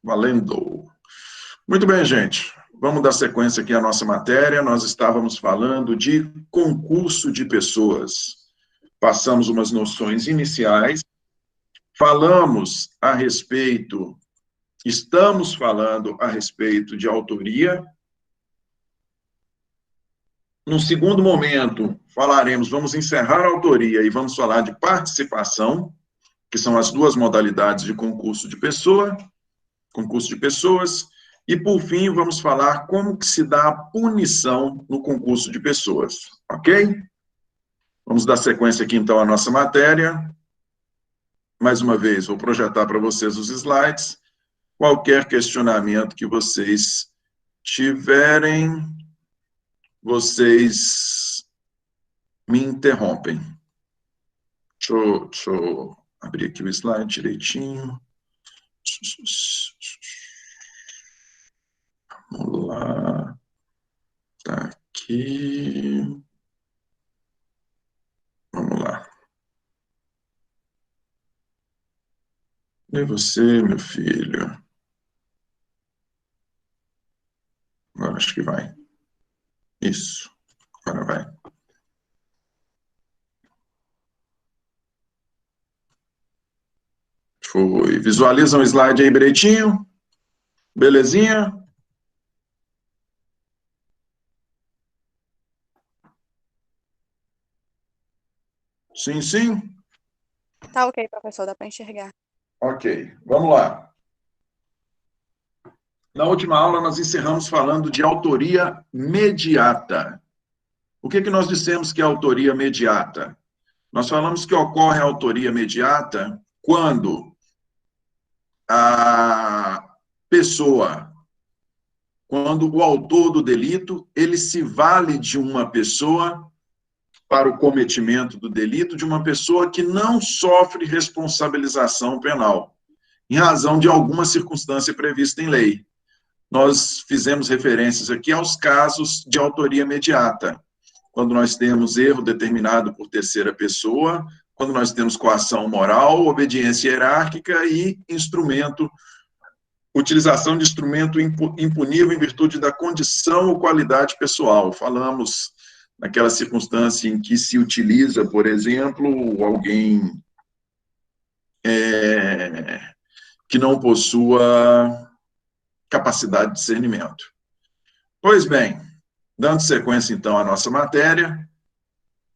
Valendo. Muito bem, gente. Vamos dar sequência aqui à nossa matéria. Nós estávamos falando de concurso de pessoas. Passamos umas noções iniciais. Estamos falando a respeito de autoria. No segundo momento, vamos encerrar a autoria e vamos falar de participação, que são as duas modalidades de concurso de pessoas. E, por fim, vamos falar como que se dá a punição no concurso de pessoas, ok? Vamos dar sequência aqui, então, à nossa matéria. Mais uma vez, vou projetar para vocês os slides. Qualquer questionamento que vocês tiverem, vocês me interrompem. Deixa eu abrir aqui o slide direitinho. Vamos lá. Tá aqui. Vamos lá. E você, meu filho? Agora acho que vai. Isso. Agora vai. Foi. Visualizam o slide aí direitinho? Belezinha? Sim, sim? Tá ok, professor, dá para enxergar. Ok, vamos lá. Na última aula, nós encerramos falando de autoria mediata. O que nós dissemos que é autoria mediata? Nós falamos que ocorre a autoria mediata quando a pessoa, quando o autor do delito, ele se vale de uma pessoa para o cometimento do delito, de uma pessoa que não sofre responsabilização penal, em razão de alguma circunstância prevista em lei. Nós fizemos referências aqui aos casos de autoria mediata, quando nós temos erro determinado por terceira pessoa, quando nós temos coação moral, obediência hierárquica e utilização de instrumento impunível em virtude da condição ou qualidade pessoal. Falamos naquela circunstância em que se utiliza, por exemplo, alguém que não possua capacidade de discernimento. Pois bem, dando sequência, então, à nossa matéria,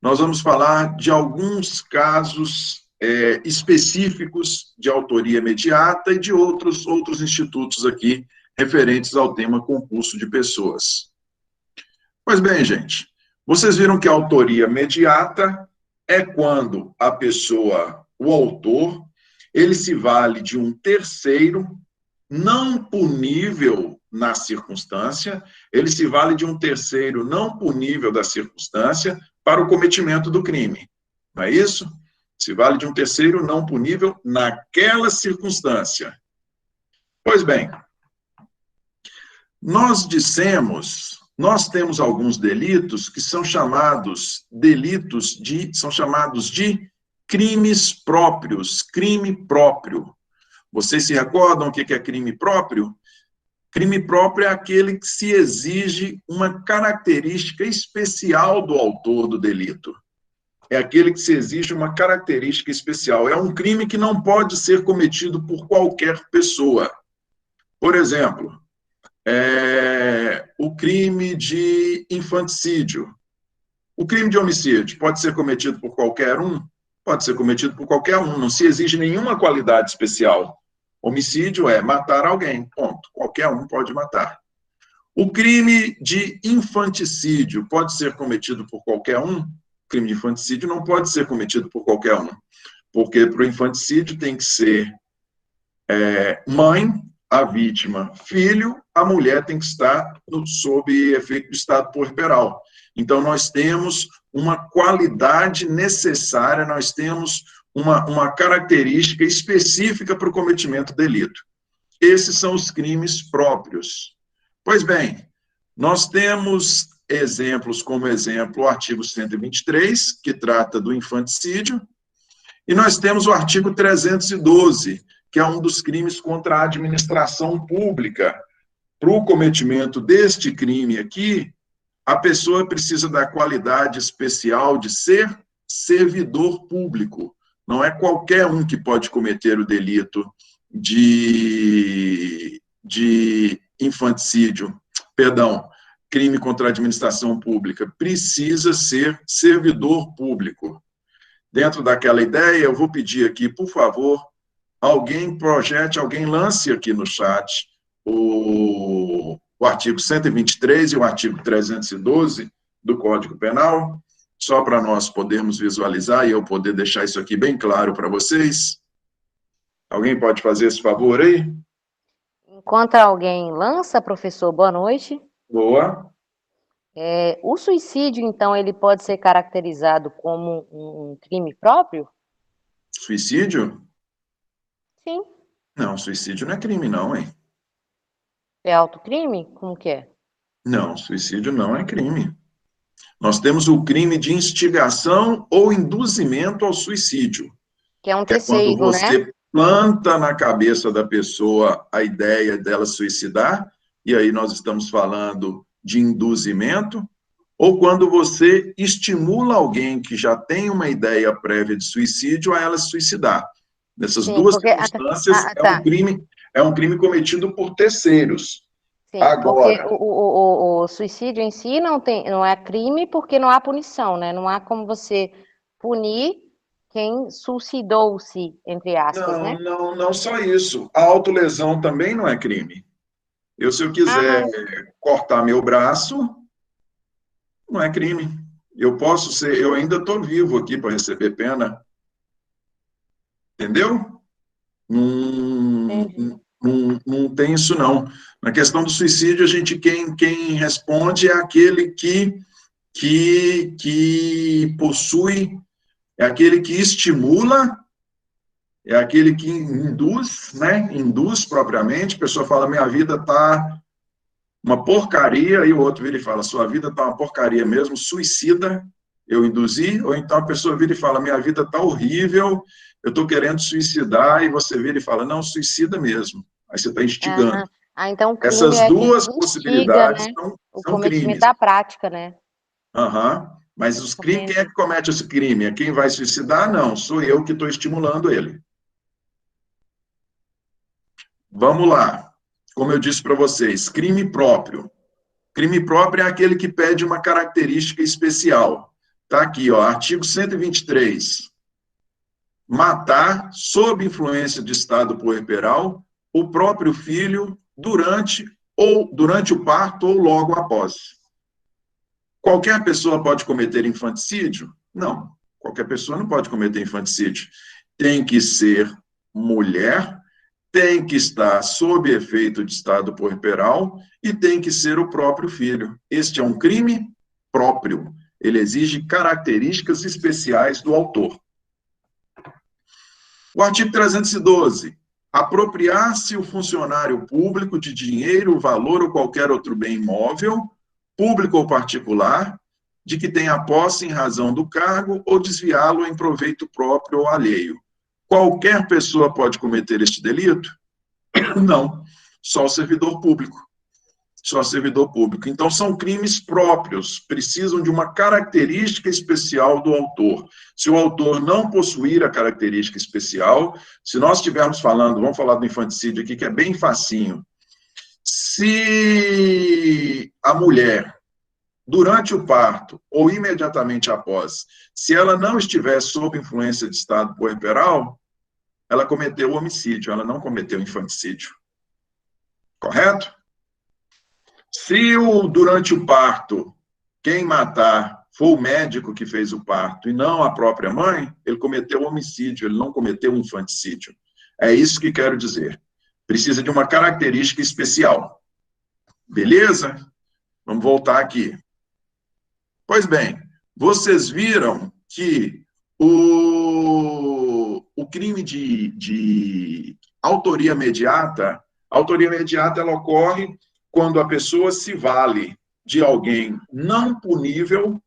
nós vamos falar de alguns casos específicos de autoria mediata e de outros institutos aqui referentes ao tema concurso de pessoas. Pois bem, gente, vocês viram que a autoria mediata é quando a pessoa, o autor, ele se vale de um terceiro não punível na circunstância, ele se vale de um terceiro não punível da circunstância para o cometimento do crime. Não é isso? Se vale de um terceiro não punível naquela circunstância. Pois bem, nós temos alguns delitos que são chamados de crimes próprios, crime próprio. Vocês se recordam o que é crime próprio? Crime próprio é aquele que se exige uma característica especial do autor do delito. É aquele que se exige uma característica especial. É um crime que não pode ser cometido por qualquer pessoa. Por exemplo, o crime de infanticídio. O crime de homicídio pode ser cometido por qualquer um? Pode ser cometido por qualquer um, não se exige nenhuma qualidade especial. Homicídio é matar alguém, ponto. Qualquer um pode matar. O crime de infanticídio pode ser cometido por qualquer um? O crime de infanticídio não pode ser cometido por qualquer um, porque para o infanticídio tem que ser mãe, a vítima, filho, a mulher tem que estar sob efeito do estado puerperal. Então, nós temos uma qualidade necessária, nós temos uma característica específica para o cometimento do delito. Esses são os crimes próprios. Pois bem, nós temos exemplos, como exemplo, o artigo 123, que trata do infanticídio, e nós temos o artigo 312, que é um dos crimes contra a administração pública. Para o cometimento deste crime aqui, a pessoa precisa da qualidade especial de ser servidor público. Não é qualquer um que pode cometer o delito de infanticídio, perdão, crime contra a administração pública. Precisa ser servidor público. Dentro daquela ideia, eu vou pedir aqui, por favor, alguém projete, alguém lance aqui no chat o artigo 123 e o artigo 312 do Código Penal, só para nós podermos visualizar e eu poder deixar isso aqui bem claro para vocês. Alguém pode fazer esse favor aí? Enquanto alguém lança, professor, boa noite. Boa. O suicídio, então, ele pode ser caracterizado como um crime próprio? Suicídio? Sim. Não, suicídio não é crime não, hein? É autocrime? Como que é? Não, suicídio não é crime. Nós temos o crime de instigação ou induzimento ao suicídio. Que é um Que é quando terceiro, né? você planta na cabeça da pessoa a ideia dela suicidar, e aí nós estamos falando de induzimento, ou quando você estimula alguém que já tem uma ideia prévia de suicídio a ela se suicidar. Nessas duas circunstâncias, é um crime cometido por terceiros. Sim, agora, porque o suicídio em si não é crime porque não há punição, né? Não há como você punir quem suicidou-se, entre aspas, né? Não só isso. A autolesão também não é crime. Se eu quiser cortar meu braço, não é crime. Eu ainda estou vivo aqui para receber pena. Entendeu? Não tem isso, não. Na questão do suicídio, quem responde é aquele que possui, é aquele que estimula, é aquele que induz, né? Induz propriamente. A pessoa fala, minha vida está uma porcaria, e o outro vira e fala, sua vida está uma porcaria mesmo, suicida, eu induzi. Ou então a pessoa vira e fala, minha vida está horrível, eu estou querendo suicidar, e você vira e fala, não, suicida mesmo. Aí você está instigando. Então o crime Essas duas quem possibilidades instiga, né? O são cometimento crimes. da prática, né? Mas os crimes, quem é que comete esse crime? É quem vai suicidar? Não, sou eu que estou estimulando ele. Vamos lá. Como eu disse para vocês, crime próprio. Crime próprio é aquele que pede uma característica especial. Está aqui, ó, artigo 123. Matar, sob influência de estado puerperal, o próprio filho durante o parto ou logo após. Qualquer pessoa pode cometer infanticídio? Não, qualquer pessoa não pode cometer infanticídio. Tem que ser mulher, tem que estar sob efeito de estado puerperal e tem que ser o próprio filho. Este é um crime próprio. Ele exige características especiais do autor. O artigo 312. Apropriar-se o funcionário público de dinheiro, valor ou qualquer outro bem imóvel, público ou particular, de que tenha posse em razão do cargo ou desviá-lo em proveito próprio ou alheio. Qualquer pessoa pode cometer este delito? Não, só o servidor público. Só servidor público. Então, são crimes próprios, precisam de uma característica especial do autor. Se o autor não possuir a característica especial, se nós estivermos falando, vamos falar do infanticídio aqui, que é bem facinho. Se a mulher, durante o parto ou imediatamente após, se ela não estiver sob influência de estado puerperal, ela cometeu homicídio, ela não cometeu infanticídio. Correto? Se durante o parto, quem matar for o médico que fez o parto e não a própria mãe, ele cometeu homicídio, ele não cometeu infanticídio. É isso que quero dizer. Precisa de uma característica especial. Beleza? Vamos voltar aqui. Pois bem, vocês viram que o crime de autoria imediata ela ocorre quando a pessoa se vale de alguém não punível,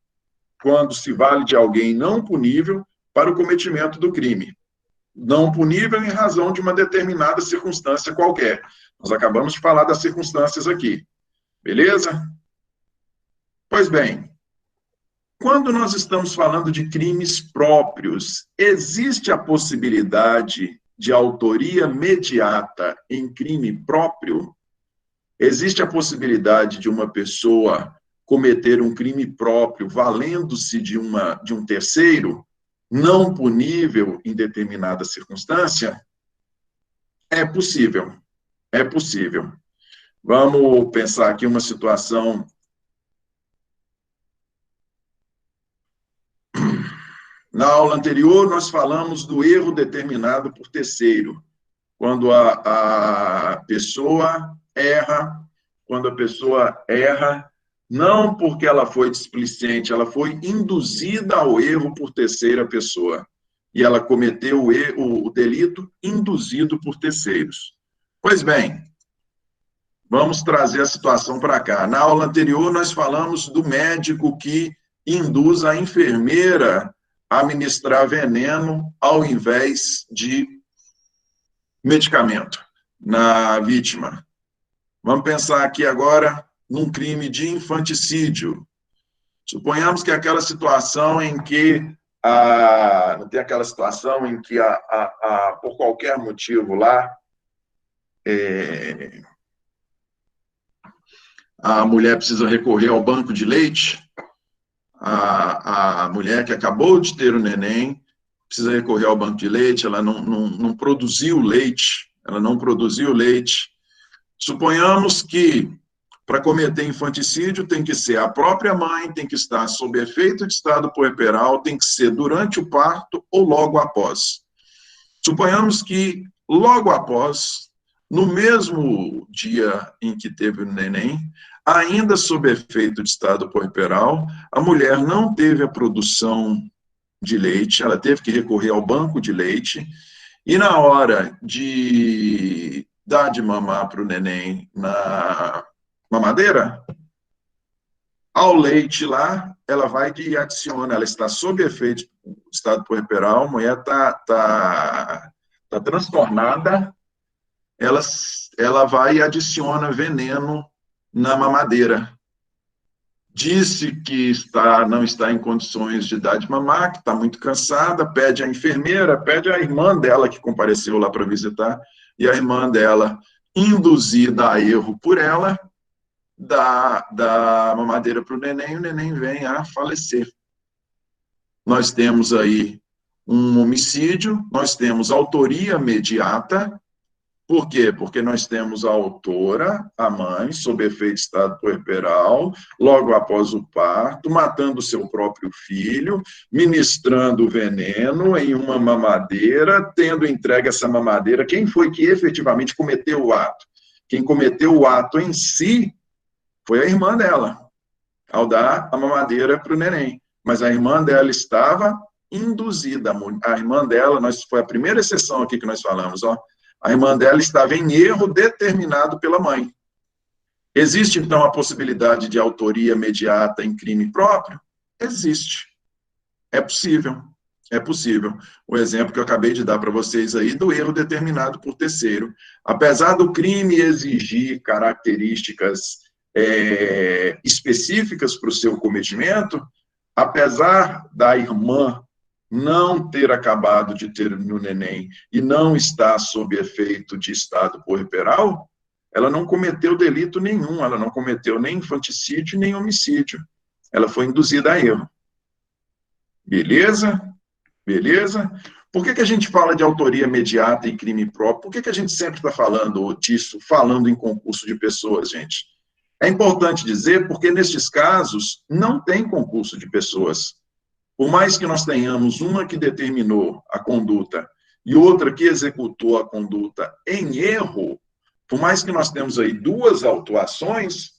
para o cometimento do crime. não punível em razão de uma determinada circunstância qualquer. Nós acabamos de falar das circunstâncias aqui. Beleza? Pois bem, quando nós estamos falando de crimes próprios, existe a possibilidade de autoria mediata em crime próprio? Existe a possibilidade de uma pessoa cometer um crime próprio valendo-se de um terceiro, não punível em determinada circunstância? É possível, é possível. Vamos pensar aqui uma situação. Na aula anterior, nós falamos do erro determinado por terceiro. Quando a pessoa erra, não porque ela foi displicente, ela foi induzida ao erro por terceira pessoa. E ela cometeu o delito induzido por terceiros. Pois bem, vamos trazer a situação para cá. Na aula anterior, nós falamos do médico que induz a enfermeira a administrar veneno ao invés de medicamento na vítima. Vamos pensar aqui agora num crime de infanticídio. Suponhamos que aquela situação em que não tem aquela situação em que por qualquer motivo lá a mulher precisa recorrer ao banco de leite, a mulher que acabou de ter o neném precisa recorrer ao banco de leite, ela não produziu leite, Suponhamos que, para cometer infanticídio, tem que ser a própria mãe, tem que estar sob efeito de estado puerperal, tem que ser durante o parto ou logo após. Suponhamos que, logo após, no mesmo dia em que teve o neném, ainda sob efeito de estado puerperal, a mulher não teve a produção de leite, ela teve que recorrer ao banco de leite, e na hora de dar de mamar para o neném na mamadeira, ao leite lá, ela vai e adiciona, ela está sob efeito do estado puerperal, a mulher está transtornada, ela vai e adiciona veneno na mamadeira. Disse que não está em condições de dar de mamar, que está muito cansada, pede à enfermeira, pede à irmã dela, que compareceu lá para visitar, e a irmã dela, induzida a erro por ela, dá mamadeira para o neném vem a falecer. Nós temos aí um homicídio, nós temos autoria mediata. Por quê? Porque nós temos a autora, a mãe, sob efeito de estado puerperal, logo após o parto, matando seu próprio filho, ministrando veneno em uma mamadeira, tendo entregue essa mamadeira. Quem foi que efetivamente cometeu o ato? Quem cometeu o ato em si foi a irmã dela, ao dar a mamadeira para o neném. Mas a irmã dela estava induzida. A irmã dela, foi a primeira exceção aqui que nós falamos, ó. A irmã dela estava em erro determinado pela mãe. Existe, então, a possibilidade de autoria mediata em crime próprio? Existe. É possível. É possível. O exemplo que eu acabei de dar para vocês aí do erro determinado por terceiro. Apesar do crime exigir características específicas para o seu cometimento, apesar da irmã não ter acabado de ter no neném e não estar sob efeito de estado puerperal, ela não cometeu delito nenhum, ela não cometeu nem infanticídio, nem homicídio. Ela foi induzida a erro. Beleza? Beleza? Por que a gente fala de autoria mediata em crime próprio? Por que a gente sempre está falando disso, falando em concurso de pessoas, gente? É importante dizer porque, nestes casos, não tem concurso de pessoas. Por mais que nós tenhamos uma que determinou a conduta e outra que executou a conduta em erro, por mais que nós temos aí duas atuações,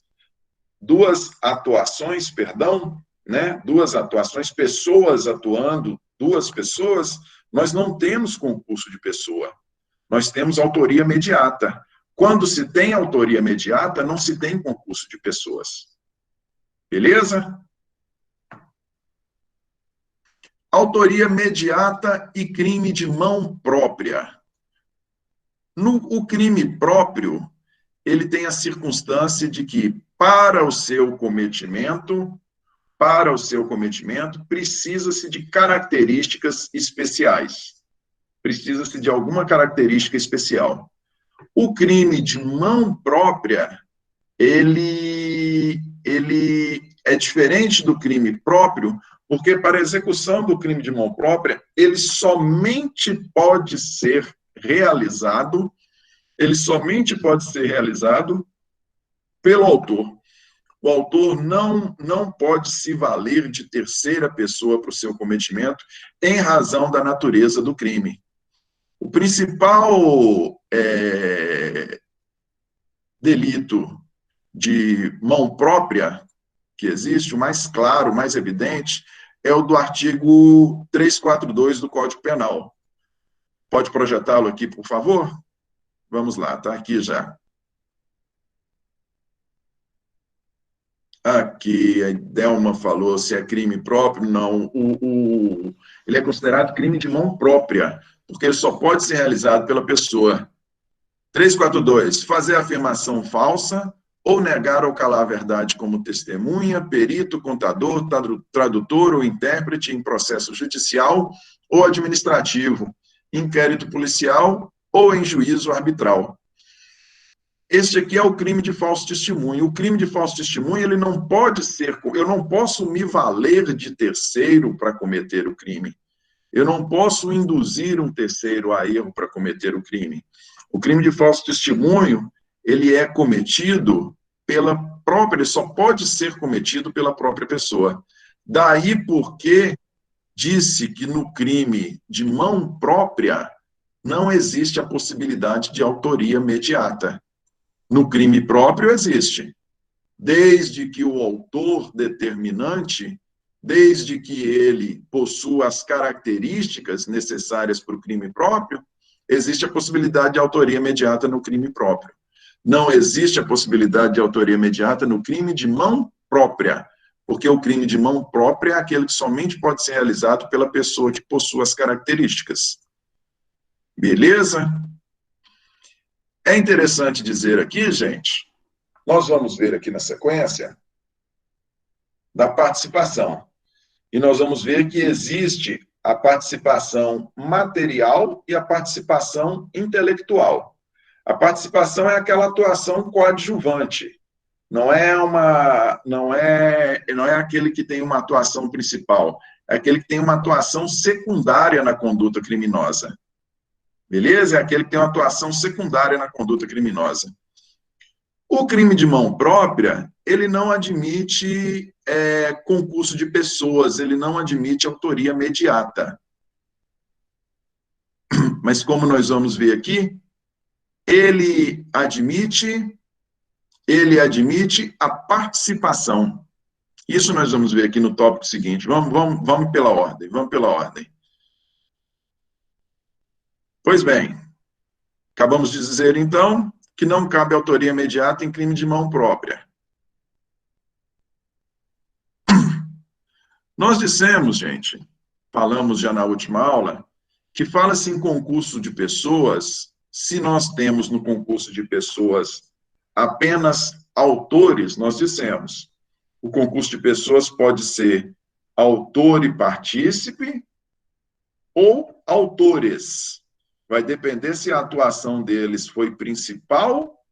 pessoas atuando, duas pessoas, nós não temos concurso de pessoa. Nós temos autoria mediata. Quando se tem autoria mediata, não se tem concurso de pessoas. Beleza? autoria mediata e crime de mão própria. O crime próprio, ele tem a circunstância de que, para o seu cometimento, precisa-se de características especiais. Precisa-se de alguma característica especial. O crime de mão própria, ele é diferente do crime próprio, porque para a execução do crime de mão própria, ele somente pode ser realizado pelo autor. O autor não pode se valer de terceira pessoa para o seu cometimento, em razão da natureza do crime. O principal delito de mão própria que existe, o mais claro, o mais evidente, é o do artigo 342 do Código Penal. Pode projetá-lo aqui, por favor? Vamos lá, está aqui já. Aqui, a Delma falou se é crime próprio. Não, ele é considerado crime de mão própria, porque ele só pode ser realizado pela pessoa. 342, fazer afirmação falsa ou negar ou calar a verdade como testemunha, perito, contador, tradutor ou intérprete em processo judicial ou administrativo, inquérito policial ou em juízo arbitral. Este aqui é o crime de falso testemunho. O crime de falso testemunho, ele não pode ser... Eu não posso me valer de terceiro para cometer o crime. Eu não posso induzir um terceiro a erro para cometer o crime. O crime de falso testemunho, ele é cometido pela própria... Ele só pode ser cometido pela própria pessoa. Daí porque disse que no crime de mão própria não existe a possibilidade de autoria mediata. No crime próprio existe, desde que o autor determinante, desde que ele possua as características necessárias para o crime próprio, existe a possibilidade de autoria imediata no crime próprio. Não existe a possibilidade de autoria imediata no crime de mão própria, porque o crime de mão própria é aquele que somente pode ser realizado pela pessoa que possua as características. Beleza? É interessante dizer aqui, gente, nós vamos ver aqui na sequência da participação. E nós vamos ver que existe a participação material e a participação intelectual. A participação é aquela atuação coadjuvante. Não é aquele que tem uma atuação principal, é aquele que tem uma atuação secundária na conduta criminosa. Beleza? É aquele que tem uma atuação secundária na conduta criminosa. O crime de mão própria, ele não admite concurso de pessoas, ele não admite autoria imediata. Mas como nós vamos ver aqui, ele admite a participação. Isso nós vamos ver aqui no tópico seguinte. Vamos pela ordem, Pois bem, acabamos de dizer, então, que não cabe autoria imediata em crime de mão própria. Nós dissemos, gente, falamos já na última aula, que fala-se em concurso de pessoas, se nós temos no concurso de pessoas apenas autores, nós dissemos, o concurso de pessoas pode ser autor e partícipe ou autores. Vai depender se a atuação deles foi principal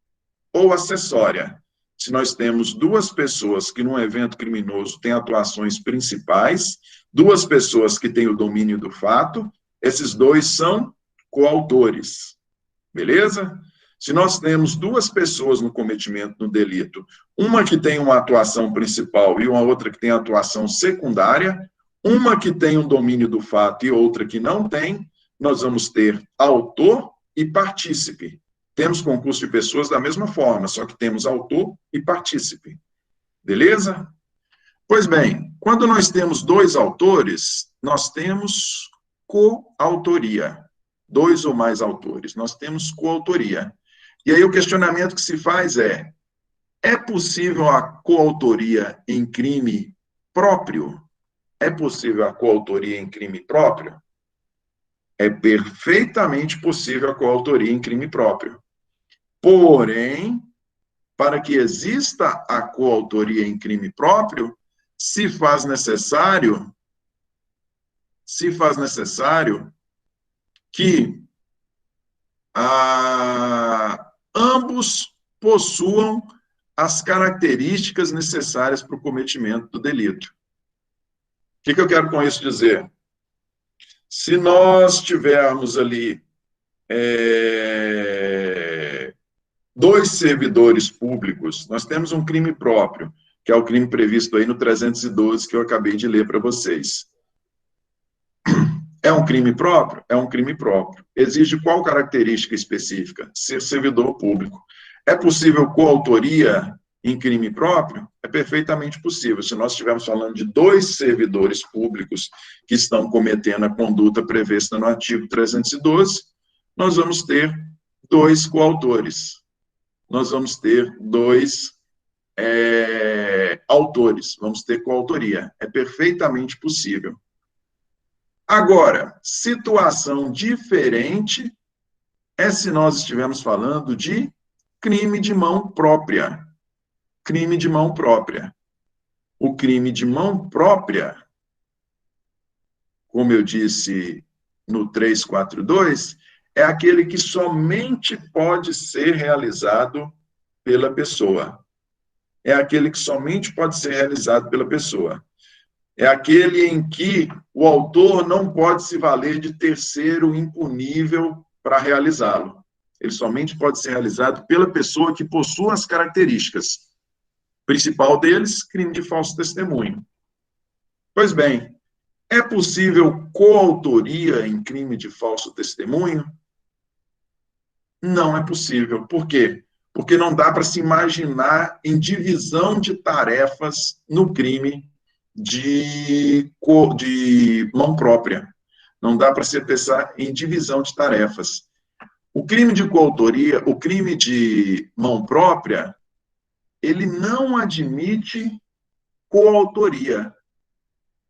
ou acessória. Se nós temos duas pessoas que num evento criminoso têm atuações principais, duas pessoas que têm o domínio do fato, esses dois são coautores. Beleza? Se nós temos duas pessoas no cometimento do delito, uma que tem uma atuação principal e uma outra que tem atuação secundária, uma que tem um domínio do fato e outra que não tem, nós vamos ter autor e partícipe. Temos concurso de pessoas da mesma forma, só que temos autor e partícipe. Beleza? Pois bem, quando nós temos dois autores, nós temos coautoria. Dois ou mais autores, nós temos coautoria. E aí o questionamento que se faz é possível a coautoria em crime próprio? É possível a coautoria em crime próprio? É perfeitamente possível a coautoria em crime próprio. Porém, para que exista a coautoria em crime próprio, se faz necessário que ambos possuam as características necessárias para o cometimento do delito. O que eu quero com isso dizer? Se nós tivermos ali dois servidores públicos, nós temos um crime próprio, que é o crime previsto aí no 312, que eu acabei de ler para vocês. É um crime próprio? É um crime próprio. Exige qual característica específica? Ser servidor público. É possível coautoria em crime próprio? É perfeitamente possível. Se nós estivermos falando de dois servidores públicos que estão cometendo a conduta prevista no artigo 312, nós vamos ter dois coautores. Nós vamos ter dois autores. Vamos ter coautoria. É perfeitamente possível. Agora, situação diferente é se nós estivermos falando de crime de mão própria. Crime de mão própria. O crime de mão própria, como eu disse no 342, é aquele que somente pode ser realizado pela pessoa. É aquele que somente pode ser realizado pela pessoa. É aquele em que o autor não pode se valer de terceiro impunível para realizá-lo. Ele somente pode ser realizado pela pessoa que possua as características. Principal deles, crime de falso testemunho. Pois bem, é possível coautoria em crime de falso testemunho? Não é possível. Por quê? Porque não dá para se imaginar em divisão de tarefas no crime de mão própria. Não dá para se pensar em divisão de tarefas. O crime de coautoria, o crime de mão própria, ele não admite coautoria,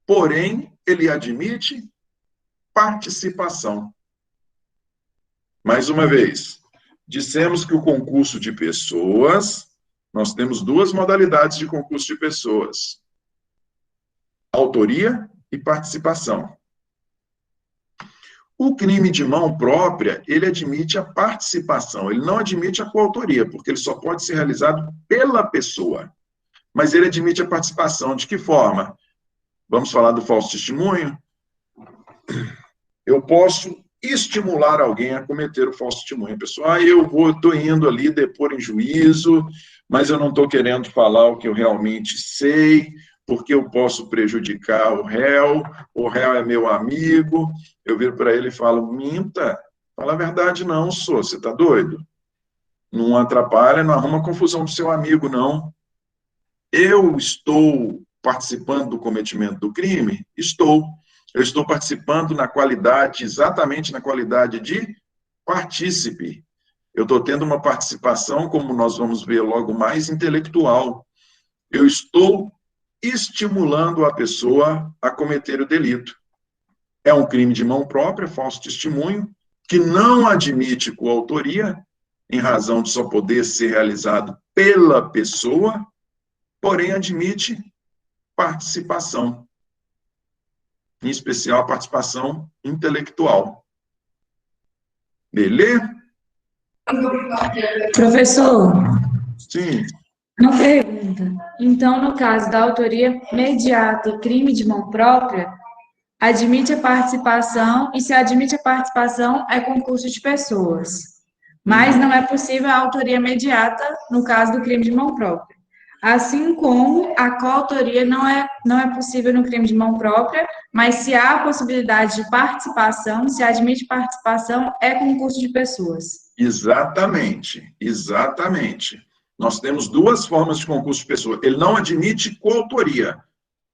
porém, ele admite participação. Mais uma vez, dissemos que o concurso de pessoas, nós temos duas modalidades de concurso de pessoas: autoria e participação. O crime de mão própria, ele admite a participação, ele não admite a coautoria, porque ele só pode ser realizado pela pessoa. Mas ele admite a participação. De que forma? Vamos falar do falso testemunho? Eu posso estimular alguém a cometer o falso testemunho. Pessoal, eu estou indo ali depor em juízo, mas eu não estou querendo falar o que eu realmente sei, porque eu posso prejudicar o réu é meu amigo. Eu viro para ele e falo: minta, fala a verdade não, você está doido? Não atrapalha, não arruma confusão do seu amigo, não. Eu estou participando do cometimento do crime? Estou. Eu estou participando na qualidade, exatamente na qualidade de partícipe. Eu estou tendo uma participação, como nós vamos ver logo mais, intelectual. Eu estou estimulando a pessoa a cometer o delito. É um crime de mão própria, falso testemunho, que não admite coautoria, em razão de só poder ser realizado pela pessoa, porém admite participação, em especial a participação intelectual. Beleza? Professor, Sim. uma pergunta. Então, no caso da autoria mediata e crime de mão própria, admite a participação, e se admite a participação, é concurso de pessoas. Mas não é possível a autoria mediata no caso do crime de mão própria. Assim como a coautoria não é possível no crime de mão própria, mas se há a possibilidade de participação, se admite participação, é concurso de pessoas. Exatamente, exatamente. Nós temos duas formas de concurso de pessoa. Ele não admite coautoria.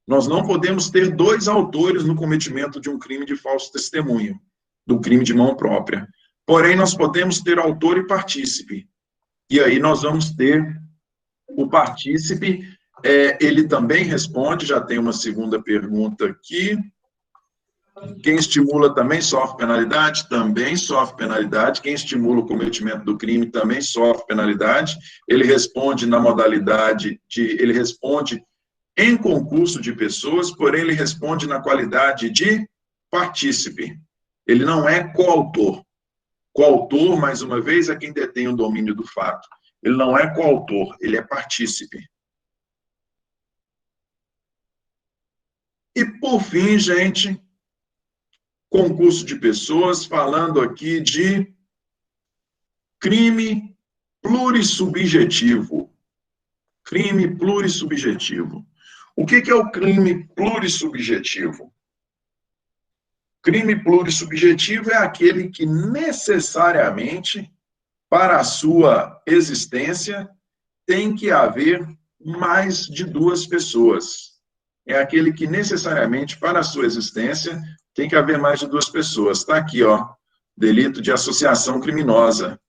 Nós não podemos ter dois autores no cometimento de um crime de falso testemunho, do crime de mão própria. Porém, nós podemos ter autor e partícipe. E aí nós vamos ter o partícipe Ele também responde, já tem uma segunda pergunta aqui. Quem estimula também sofre penalidade? Também sofre penalidade. Quem estimula o cometimento do crime também sofre penalidade. Ele responde na modalidade ele responde em concurso de pessoas, porém ele responde na qualidade de partícipe. Ele não é coautor. Coautor, mais uma vez, é quem detém o domínio do fato. Ele não é coautor, ele é partícipe. E, por fim, gente, concurso de pessoas, falando aqui de crime plurissubjetivo. Crime plurissubjetivo. O que é o crime plurissubjetivo? Crime plurissubjetivo é aquele que necessariamente, para a sua existência, tem que haver mais de duas pessoas. É aquele que necessariamente, para a sua existência, tem que haver mais de duas pessoas. Está aqui, ó, delito de associação criminosa.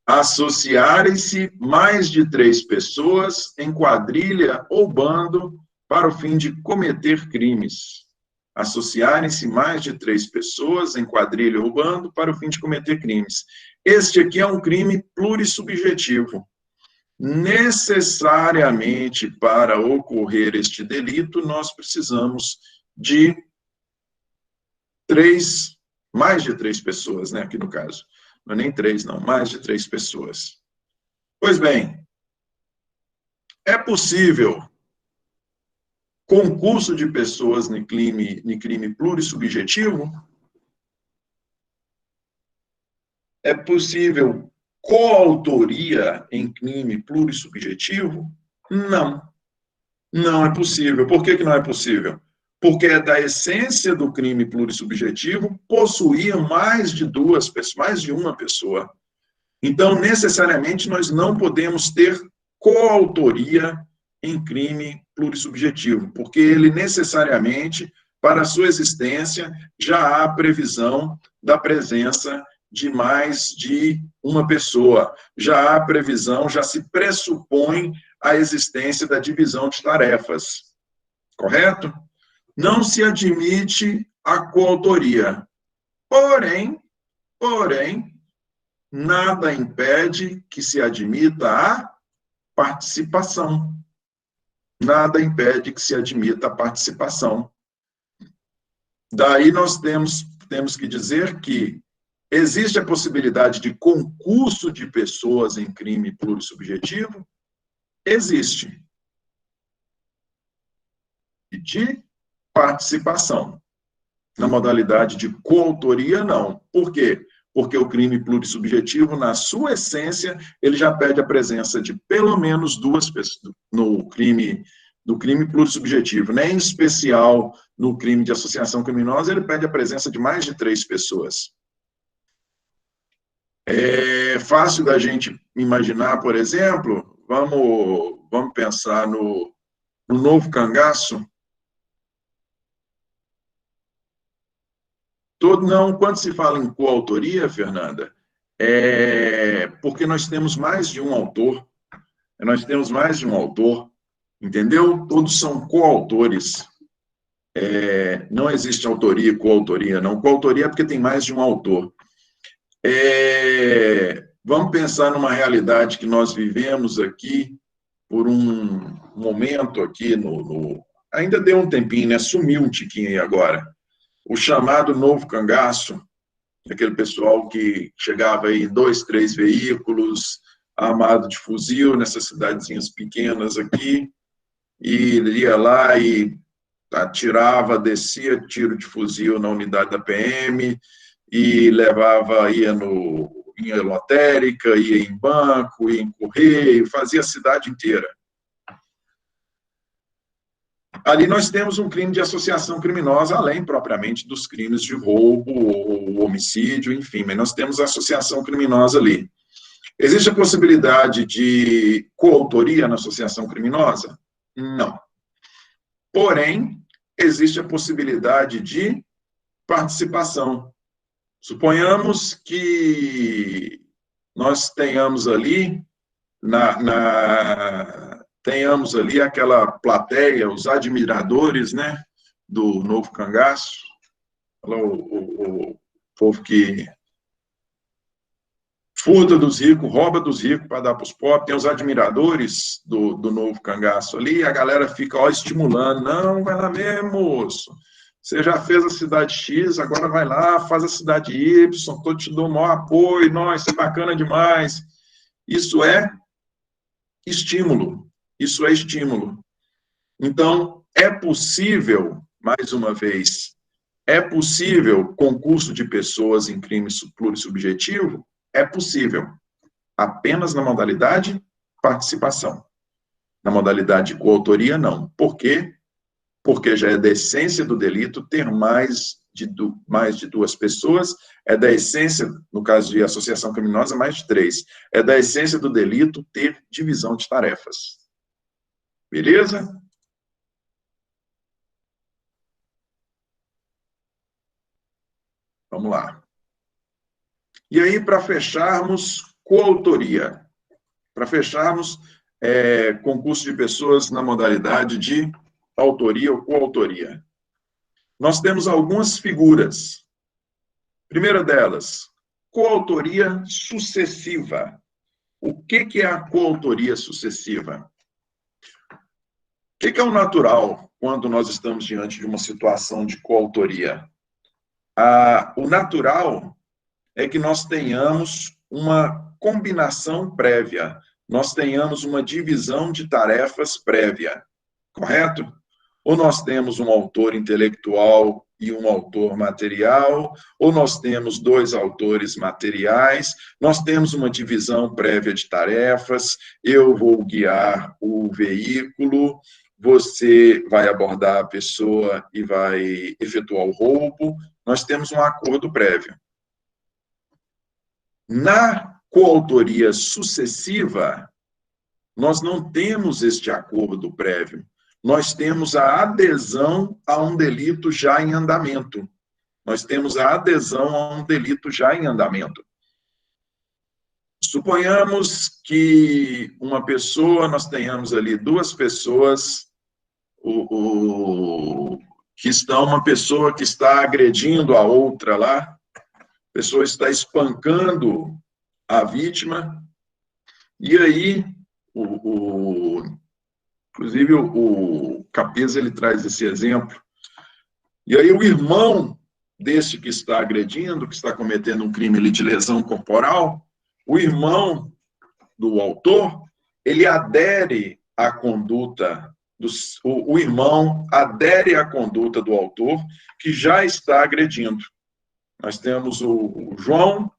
Associarem-se mais de 3 pessoas em quadrilha ou bando para o fim de cometer crimes. Associarem-se mais de 3 pessoas em quadrilha ou bando para o fim de cometer crimes. Este aqui é um crime plurissubjetivo. Necessariamente, para ocorrer este delito, nós precisamos de mais de 3 pessoas, né, aqui no caso. Não é nem 3, não, mais de 3 pessoas. Pois bem, é possível concurso de pessoas em crime plurissubjetivo? É possível coautoria em crime plurissubjetivo? Não. Não é possível. Por que não é possível? Porque é da essência do crime plurissubjetivo possuir mais de 2 pessoas, mais de uma pessoa. Então, necessariamente, nós não podemos ter coautoria em crime plurissubjetivo, porque ele necessariamente, para a sua existência, já há previsão da presença de mais de uma pessoa. Já há previsão, já se pressupõe a existência da divisão de tarefas. Correto? Não se admite a coautoria. Porém, nada impede que se admita a participação. Nada impede que se admita a participação. Daí nós temos que dizer que existe a possibilidade de concurso de pessoas em crime plurissubjetivo? Existe. E de participação. Na modalidade de coautoria, não. Por quê? Porque o crime plurissubjetivo, na sua essência, ele já pede a presença de pelo menos 2 pessoas no crime plurissubjetivo, né? Em especial no crime de associação criminosa, ele pede a presença de mais de 3 pessoas. É fácil da gente imaginar, por exemplo, vamos pensar no novo cangaço. Quando se fala em coautoria, Fernanda, porque nós temos mais de um autor. Entendeu? Todos são coautores. Não existe autoria e coautoria, não. Coautoria é porque tem mais de um autor. Vamos pensar numa realidade que nós vivemos aqui por um momento aqui ainda deu um tempinho, né? Sumiu um tiquinho aí agora. O chamado novo cangaço, aquele pessoal que chegava aí em 2, 3 veículos, armado de fuzil, nessas cidadezinhas pequenas aqui, e ia lá e atirava, descia tiro de fuzil na unidade da PM, e ia em lotérica, ia em banco, ia em correio, fazia a cidade inteira. Ali nós temos um crime de associação criminosa, além propriamente dos crimes de roubo ou homicídio, enfim, mas nós temos associação criminosa ali. Existe a possibilidade de coautoria na associação criminosa? Não. Porém, existe a possibilidade de participação. Suponhamos que nós tenhamos ali, tenhamos ali aquela plateia, os admiradores, né, do novo cangaço, o povo que furta dos ricos, rouba dos ricos para dar para os pobres, tem os admiradores do novo cangaço ali, e a galera fica estimulando, não, vai lá mesmo, moço, você já fez a cidade X, agora vai lá, faz a cidade Y, tô te dando o maior apoio, nossa, isso é bacana demais. Isso é estímulo, isso é estímulo. Então, é possível, mais uma vez, é possível concurso de pessoas em crime plurissubjetivo? É possível, apenas na modalidade participação. Na modalidade coautoria, não. Por quê? Porque já é da essência do delito ter mais de duas pessoas, é da essência, no caso de associação criminosa, mais de 3. É da essência do delito ter divisão de tarefas. Beleza? Vamos lá. E aí, para fecharmos, coautoria. Para fecharmos, concurso de pessoas na modalidade de autoria ou coautoria. Nós temos algumas figuras. Primeira delas, coautoria sucessiva. O que é a coautoria sucessiva? O que é o natural quando nós estamos diante de uma situação de coautoria? O natural é que nós tenhamos uma combinação prévia, nós tenhamos uma divisão de tarefas prévia, correto? Ou nós temos um autor intelectual e um autor material, ou nós temos 2 autores materiais, nós temos uma divisão prévia de tarefas, eu vou guiar o veículo, você vai abordar a pessoa e vai efetuar o roubo, nós temos um acordo prévio. Na coautoria sucessiva, nós não temos este acordo prévio. Nós temos a adesão a um delito já em andamento. Nós temos a adesão a um delito já em andamento. Suponhamos que uma pessoa, nós tenhamos ali 2 pessoas, uma pessoa que está agredindo a outra lá, a pessoa está espancando a vítima, e aí, inclusive o Capesa, ele traz esse exemplo, e aí o irmão desse que está agredindo, que está cometendo um crime de lesão corporal, o irmão do autor, ele adere à conduta, o irmão adere à conduta do autor, que já está agredindo. Nós temos o João,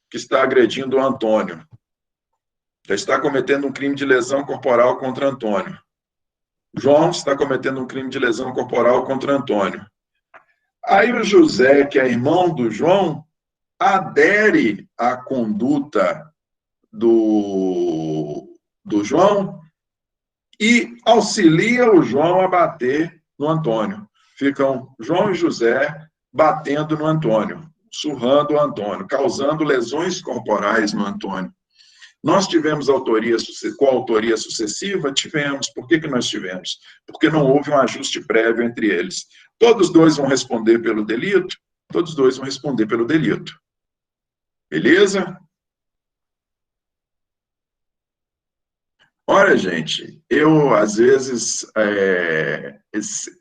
que está agredindo o Antônio. Já está cometendo um crime de lesão corporal contra Antônio. João está cometendo um crime de lesão corporal contra Antônio. Aí o José, que é irmão do João, adere à conduta do João e auxilia o João a bater no Antônio. Ficam João e José batendo no Antônio, surrando o Antônio, causando lesões corporais no Antônio. Nós tivemos coautoria sucessiva? Tivemos. Por que nós tivemos? Porque não houve um ajuste prévio entre eles. Todos 2 vão responder pelo delito? Todos 2 vão responder pelo delito. Beleza? Olha, gente, eu, às vezes,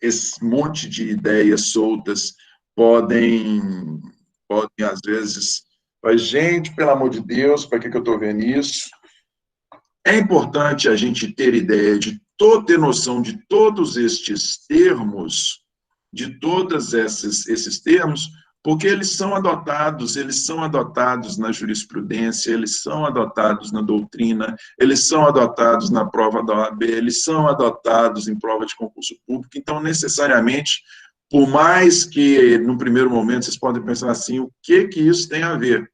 esse monte de ideias soltas podem às vezes... Mas, gente, pelo amor de Deus, para que eu estou vendo isso? É importante a gente ter ideia ter noção de todos estes termos, de todos esses termos, porque eles são adotados na jurisprudência, eles são adotados na doutrina, eles são adotados na prova da OAB, eles são adotados em prova de concurso público, então, necessariamente, por mais que, no primeiro momento, vocês podem pensar assim, o que isso tem a ver?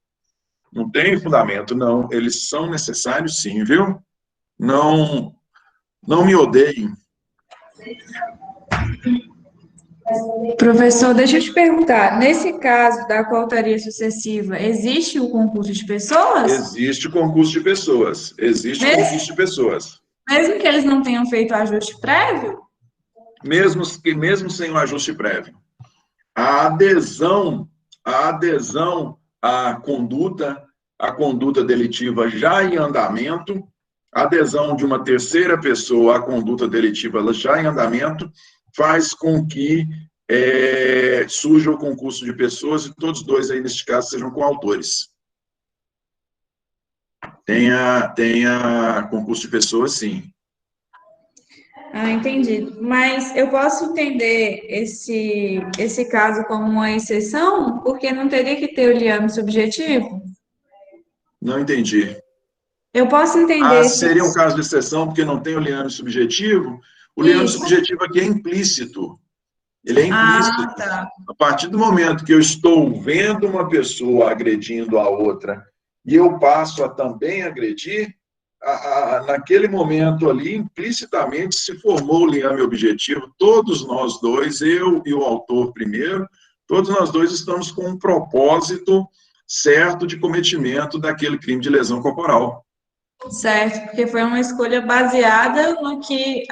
Não tem fundamento, não. Eles são necessários, sim, viu? Não me odeiem. Professor, deixa eu te perguntar, nesse caso da coautoria sucessiva, existe o concurso de pessoas? Existe concurso de pessoas. Existe concurso de pessoas. Mesmo que eles não tenham feito ajuste prévio? Mesmo sem o ajuste prévio. A adesão à conduta delitiva já em andamento, a adesão de uma terceira pessoa à conduta delitiva ela já em andamento, faz com que surja o concurso de pessoas e todos dois aí, neste caso, sejam coautores. Tenha concurso de pessoas, sim. Ah, entendi. Mas eu posso entender esse caso como uma exceção, porque não teria que ter o liame subjetivo? Não entendi. Eu posso entender Seria um caso de exceção porque não tem o liame subjetivo? O liame isso. subjetivo aqui é implícito. Ele é implícito. Ah, tá. A partir do momento que eu estou vendo uma pessoa agredindo a outra e eu passo a também agredir, naquele momento ali, implicitamente, se formou o liame objetivo. Todos nós dois, eu e o autor primeiro, todos nós dois estamos com um propósito certo de cometimento daquele crime de lesão corporal. Certo, porque foi uma escolha baseada no que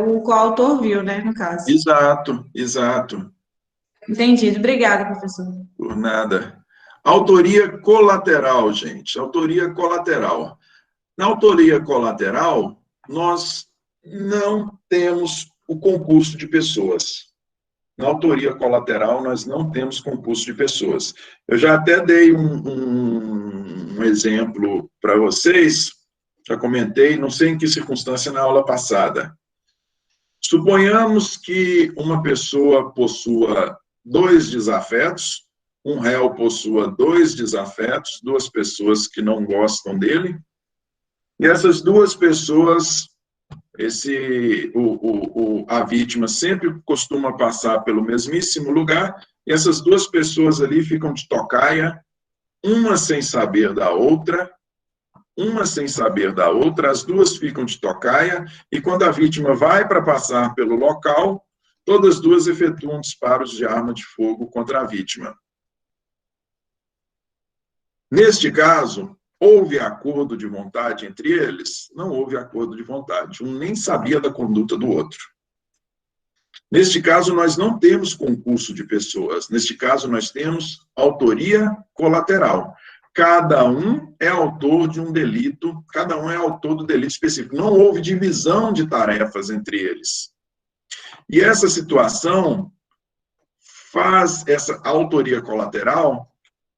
o coautor viu, né, no caso. Exato, exato. Entendido. Obrigada, professor. Por nada. Autoria colateral, gente. Autoria colateral. Na autoria colateral, nós não temos o concurso de pessoas. Na autoria colateral, nós não temos concurso de pessoas. Eu já até dei um exemplo para vocês, já comentei, não sei em que circunstância na aula passada. Suponhamos que uma pessoa possua 2 desafetos, um réu possua 2 desafetos, 2 pessoas que não gostam dele, e essas 2 pessoas, a vítima sempre costuma passar pelo mesmíssimo lugar, e essas 2 pessoas ali ficam de tocaia, uma sem saber da outra, as 2 ficam de tocaia, e quando a vítima vai para passar pelo local, todas as 2 efetuam disparos de arma de fogo contra a vítima. Neste caso, houve acordo de vontade entre eles? Não houve acordo de vontade. Um nem sabia da conduta do outro. Neste caso, nós não temos concurso de pessoas. Neste caso, nós temos autoria colateral. Cada um é autor de um delito, cada um é autor do delito específico. Não houve divisão de tarefas entre eles. E essa situação essa autoria colateral,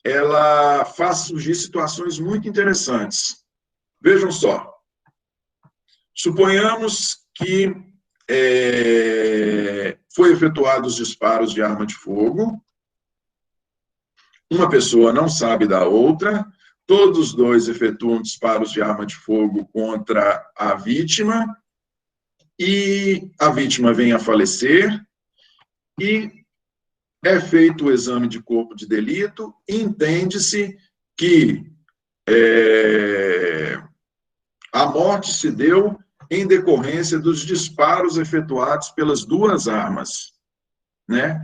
ela faz surgir situações muito interessantes. Vejam só. Suponhamos que foi efetuados disparos de arma de fogo, uma pessoa não sabe da outra, todos os 2 efetuam disparos de arma de fogo contra a vítima, e a vítima vem a falecer, e é feito o exame de corpo de delito, e entende-se que a morte se deu em decorrência dos disparos efetuados pelas 2 armas, né?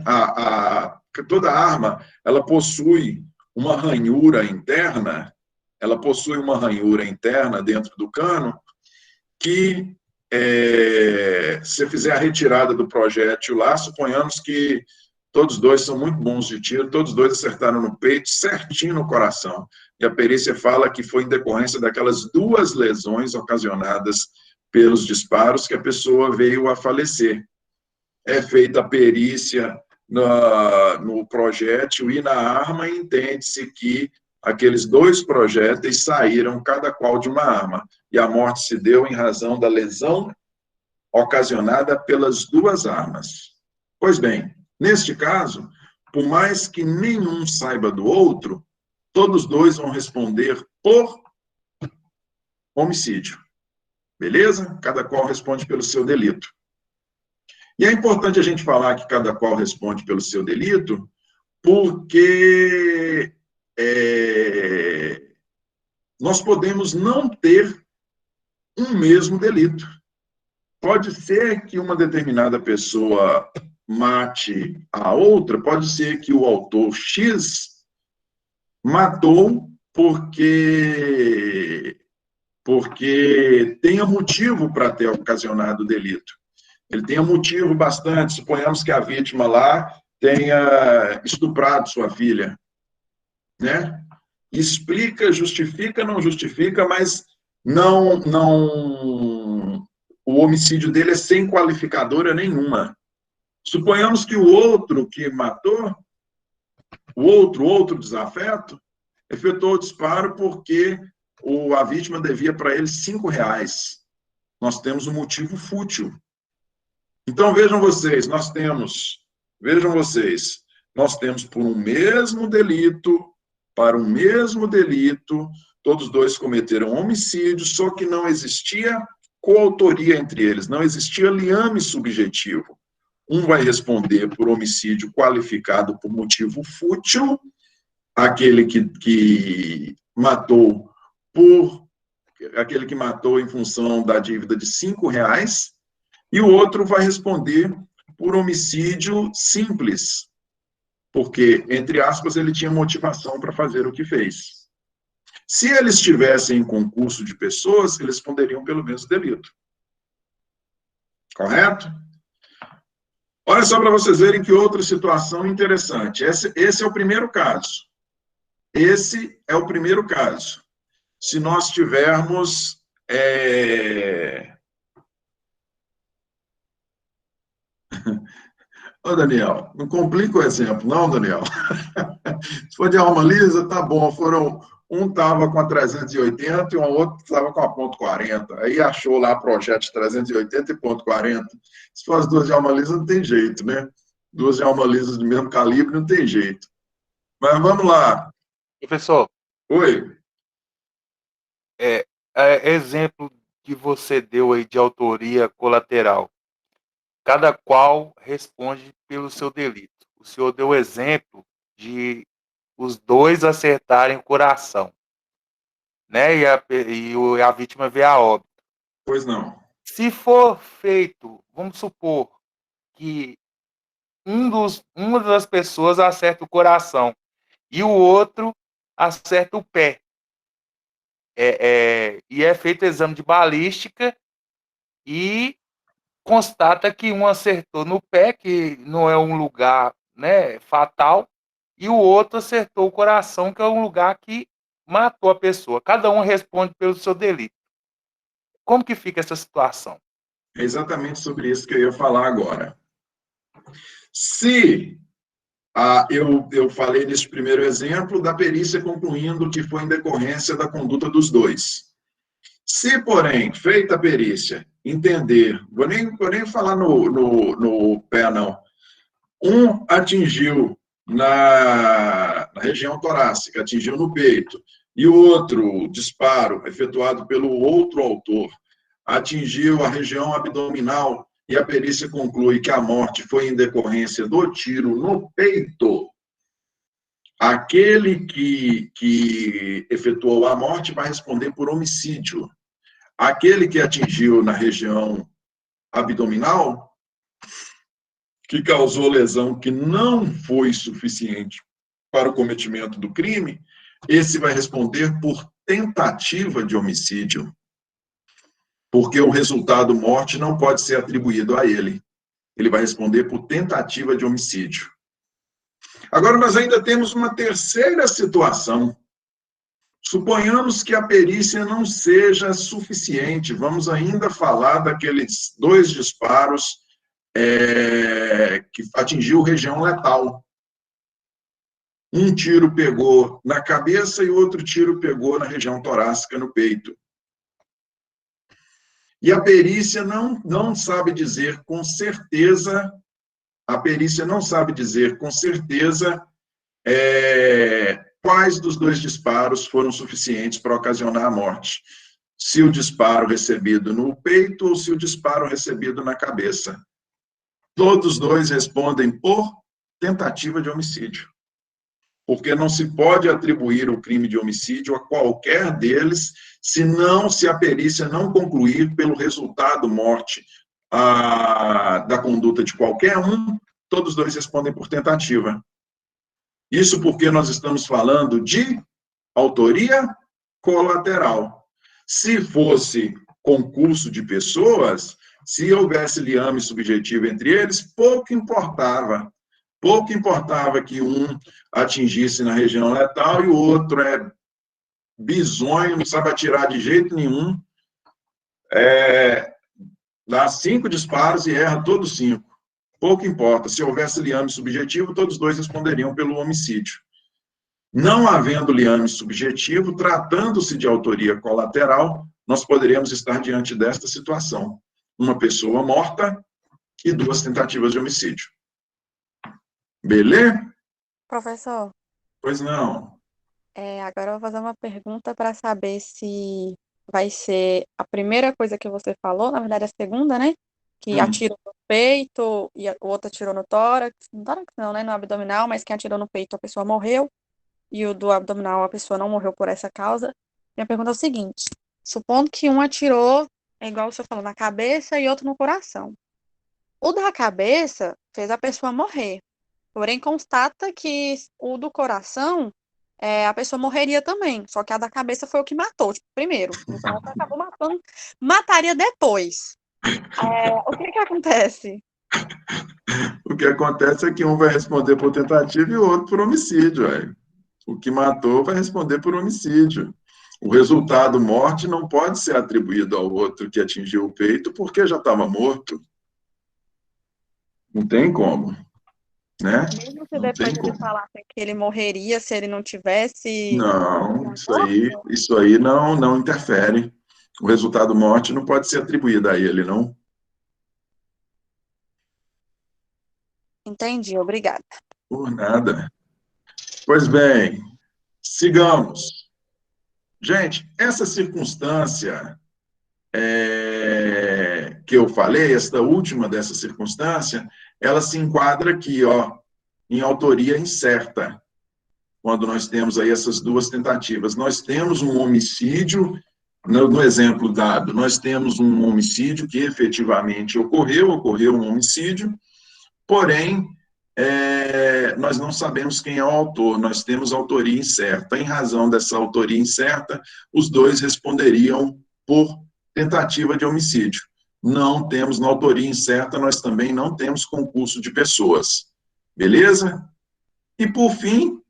Toda arma, ela possui uma ranhura interna, dentro do cano, que, se fizer a retirada do projétil lá, suponhamos que todos 2 são muito bons de tiro, todos 2 acertaram no peito, certinho no coração. E a perícia fala que foi em decorrência daquelas 2 lesões ocasionadas pelos disparos que a pessoa veio a falecer. É feita a perícia no projétil e na arma, e entende-se que aqueles 2 projéteis saíram, cada qual de uma arma, e a morte se deu em razão da lesão ocasionada pelas 2 armas. Pois bem, neste caso, por mais que nenhum saiba do outro, todos 2 vão responder por homicídio. Beleza? Cada qual responde pelo seu delito. E é importante a gente falar que cada qual responde pelo seu delito, porque nós podemos não ter um mesmo delito. Pode ser que uma determinada pessoa mate a outra, pode ser que o autor X matou porque porque tenha motivo para ter ocasionado o delito. Ele tenha motivo bastante, suponhamos que a vítima lá tenha estuprado sua filha, né? Explica, justifica, não justifica, mas o homicídio dele é sem qualificadora nenhuma. Suponhamos que o outro que matou, o outro desafeto, efetuou o disparo porque a vítima devia para ele R$5. Nós temos um motivo fútil. Então, vejam vocês, nós temos por um mesmo delito, para um mesmo delito, todos dois cometeram homicídio, só que não existia coautoria entre eles, não existia liame subjetivo. Um vai responder por homicídio qualificado por motivo fútil, aquele que matou em função da dívida de R$5, e o outro vai responder por homicídio simples, porque, entre aspas, ele tinha motivação para fazer o que fez. Se eles estivessem em concurso de pessoas, eles responderiam pelo mesmo delito. Correto? Olha só para vocês verem que outra situação interessante. Esse é o primeiro caso. Esse é o primeiro caso. Se nós tivermos... Ô, Daniel, não complica o exemplo, não, Daniel. Se for de alma lisa, tá bom. Um estava com a 380 e o outro estava com a ponto .40. Aí achou lá projeto de 380 e ponto .40. Se for as duas de alma lisa, não tem jeito, né? Duas de alma lisa do mesmo calibre, não tem jeito. Mas vamos lá. Professor. Oi. Exemplo que você deu aí de autoria colateral. Cada qual responde pelo seu delito. O senhor deu o exemplo de os dois acertarem o coração, né? E a vítima vê a óbito. Pois não. Se for feito, vamos supor que uma das pessoas acerta o coração e o outro acerta o pé. E é feito o exame de balística e constata que um acertou no pé, que não é um lugar, né, fatal, e o outro acertou o coração, que é um lugar que matou a pessoa. Cada um responde pelo seu delito. Como que fica essa situação? É exatamente sobre isso que eu ia falar agora. Se eu falei nesse primeiro exemplo da perícia concluindo que foi em decorrência da conduta dos dois. Se, porém, feita a perícia, entender, vou nem falar no pé, não. Um atingiu na região torácica, atingiu no peito, e o outro disparo, efetuado pelo outro autor, atingiu a região abdominal, e a perícia conclui que a morte foi em decorrência do tiro no peito, aquele que efetuou a morte vai responder por homicídio. Aquele que atingiu na região abdominal, que causou lesão que não foi suficiente para o cometimento do crime, esse vai responder por tentativa de homicídio, porque o resultado morte não pode ser atribuído a ele. Ele vai responder por tentativa de homicídio. Agora, nós ainda temos uma terceira situação. Suponhamos que a perícia não seja suficiente. Vamos ainda falar daqueles dois disparos que atingiu região letal. Um tiro pegou na cabeça e o outro tiro pegou na região torácica, no peito. E a perícia não sabe dizer com certeza, quais dos dois disparos foram suficientes para ocasionar a morte. Se o disparo recebido no peito ou se o disparo recebido na cabeça. Todos dois respondem por tentativa de homicídio. Porque não se pode atribuir o crime de homicídio a qualquer deles, se a perícia não concluir pelo resultado morte da conduta de qualquer um, todos dois respondem por tentativa. Isso porque nós estamos falando de autoria colateral. Se fosse concurso de pessoas, se houvesse liame subjetivo entre eles, pouco importava. Pouco importava que um atingisse na região letal e o outro é bizonho, não sabe atirar de jeito nenhum, dá 5 disparos e erra todos 5. Pouco importa. Se houvesse liame subjetivo, todos dois responderiam pelo homicídio. Não havendo liame subjetivo, tratando-se de autoria colateral, nós poderíamos estar diante desta situação. Uma pessoa morta e 2 tentativas de homicídio. Beleza? Professor, Pois não. agora eu vou fazer uma pergunta para saber se vai ser a primeira coisa que você falou, na verdade a segunda, né? Que atirou no peito e o outro atirou no tórax. No tórax não, né? No abdominal, mas quem atirou no peito a pessoa morreu. E o do abdominal a pessoa não morreu por essa causa. Minha pergunta é o seguinte: supondo que um atirou, é igual você falou, na cabeça e outro no coração. O da cabeça fez a pessoa morrer. Porém, constata que o do coração, a pessoa morreria também. Só que a da cabeça foi o que matou, tipo, primeiro. Então, ela acabou matando. Mataria depois. O que acontece? O que acontece é que um vai responder por tentativa e o outro por homicídio. O que matou vai responder por homicídio. O resultado morte não pode ser atribuído ao outro que atingiu o peito porque já estava morto. Não tem como, né? Mesmo se Não depois tem ele como. falasse que ele morreria se ele não tivesse Não, morto? isso aí não interfere. O resultado morte não pode ser atribuído a ele, não. Entendi, obrigada. Por nada. Pois bem, sigamos. Gente, essa circunstância que eu falei, esta última dessa circunstância, ela se enquadra aqui, ó, em autoria incerta, quando nós temos aí essas 2 tentativas. Nós temos um homicídio, no exemplo dado, nós temos um homicídio que efetivamente ocorreu um homicídio, porém, nós não sabemos quem é o autor, nós temos autoria incerta. Em razão dessa autoria incerta, os 2 responderiam por tentativa de homicídio. Não temos na autoria incerta, nós também não temos concurso de pessoas. Beleza? E, por fim,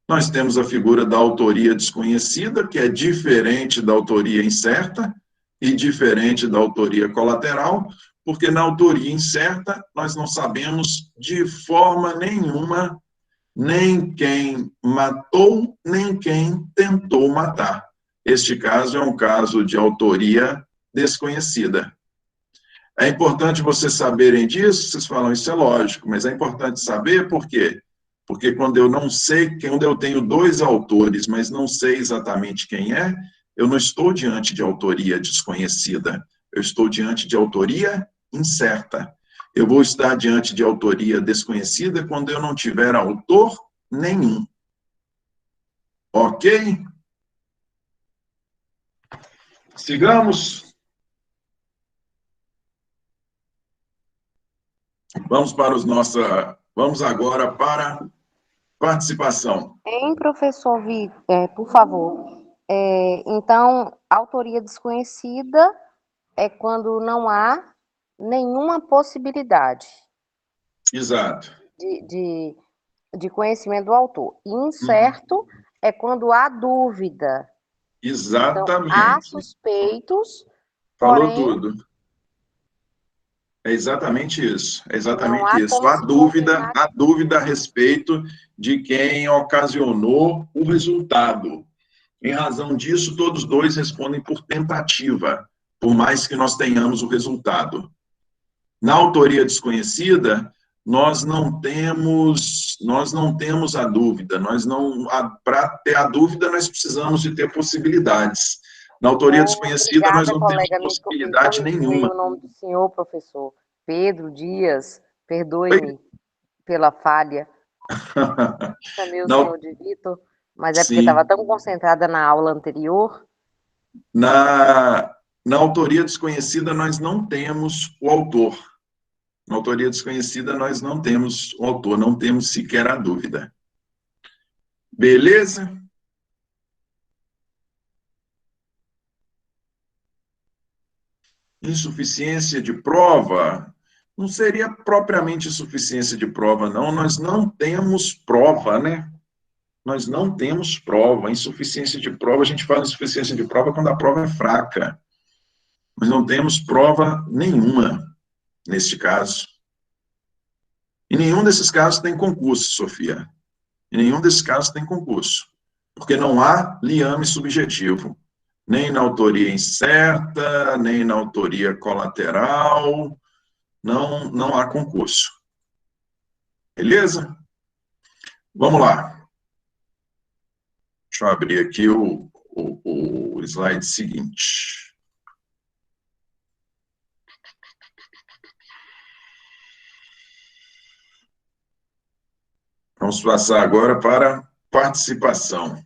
nós temos a figura da autoria desconhecida, que é diferente da autoria incerta e diferente da autoria colateral, porque na autoria incerta nós não sabemos de forma nenhuma nem quem matou, nem quem tentou matar. Este caso é um caso de autoria desconhecida. É importante vocês saberem disso, vocês falam, isso é lógico, mas é importante saber por quê? Porque quando eu não sei, quando eu tenho 2 autores, mas não sei exatamente quem é, eu não estou diante de autoria desconhecida, eu estou diante de autoria incerta. Eu vou estar diante de autoria desconhecida quando eu não tiver autor nenhum. Ok? Sigamos. Vamos agora para participação. Professor Vitor, por favor. Então, autoria desconhecida é quando não há nenhuma possibilidade. Exato. De conhecimento do autor. Incerto é quando há dúvida. Exatamente. Então, há suspeitos, Falou porém, tudo. É exatamente isso. É exatamente não há isso. como Há se dúvida, confirmar. há dúvida a respeito de quem ocasionou o resultado. Em razão disso, todos 2 respondem por tentativa, por mais que nós tenhamos o resultado. Na autoria desconhecida, nós não temos a dúvida. Para ter a dúvida, nós precisamos de ter possibilidades. Na autoria desconhecida, nós não temos possibilidade nenhuma. O nome do senhor, professor Pedro Dias, perdoe-me pela falha. Chamei o senhor de Vitor, mas é porque estava tão concentrada na aula anterior. Na autoria desconhecida, nós não temos o autor. Na autoria desconhecida, nós não temos o autor, não temos sequer a dúvida. Beleza? Insuficiência de prova, não seria propriamente insuficiência de prova, não. Nós não temos prova, né? Nós não temos prova. Insuficiência de prova, a gente fala insuficiência de prova quando a prova é fraca. Nós não temos prova nenhuma neste caso. Em nenhum desses casos tem concurso, Sofia. Em nenhum desses casos tem concurso. Porque não há liame subjetivo. Nem na autoria incerta, nem na autoria colateral. Não há concurso. Beleza? Vamos lá. Deixa eu abrir aqui o slide seguinte. Vamos passar agora para participação.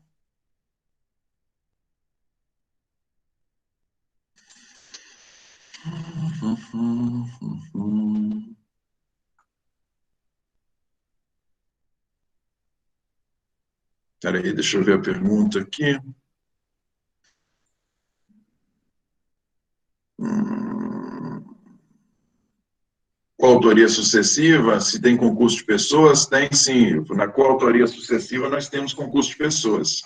Espera aí, deixa eu ver a pergunta aqui. Coautoria sucessiva, se tem concurso de pessoas, tem sim. Na coautoria sucessiva, nós temos concurso de pessoas.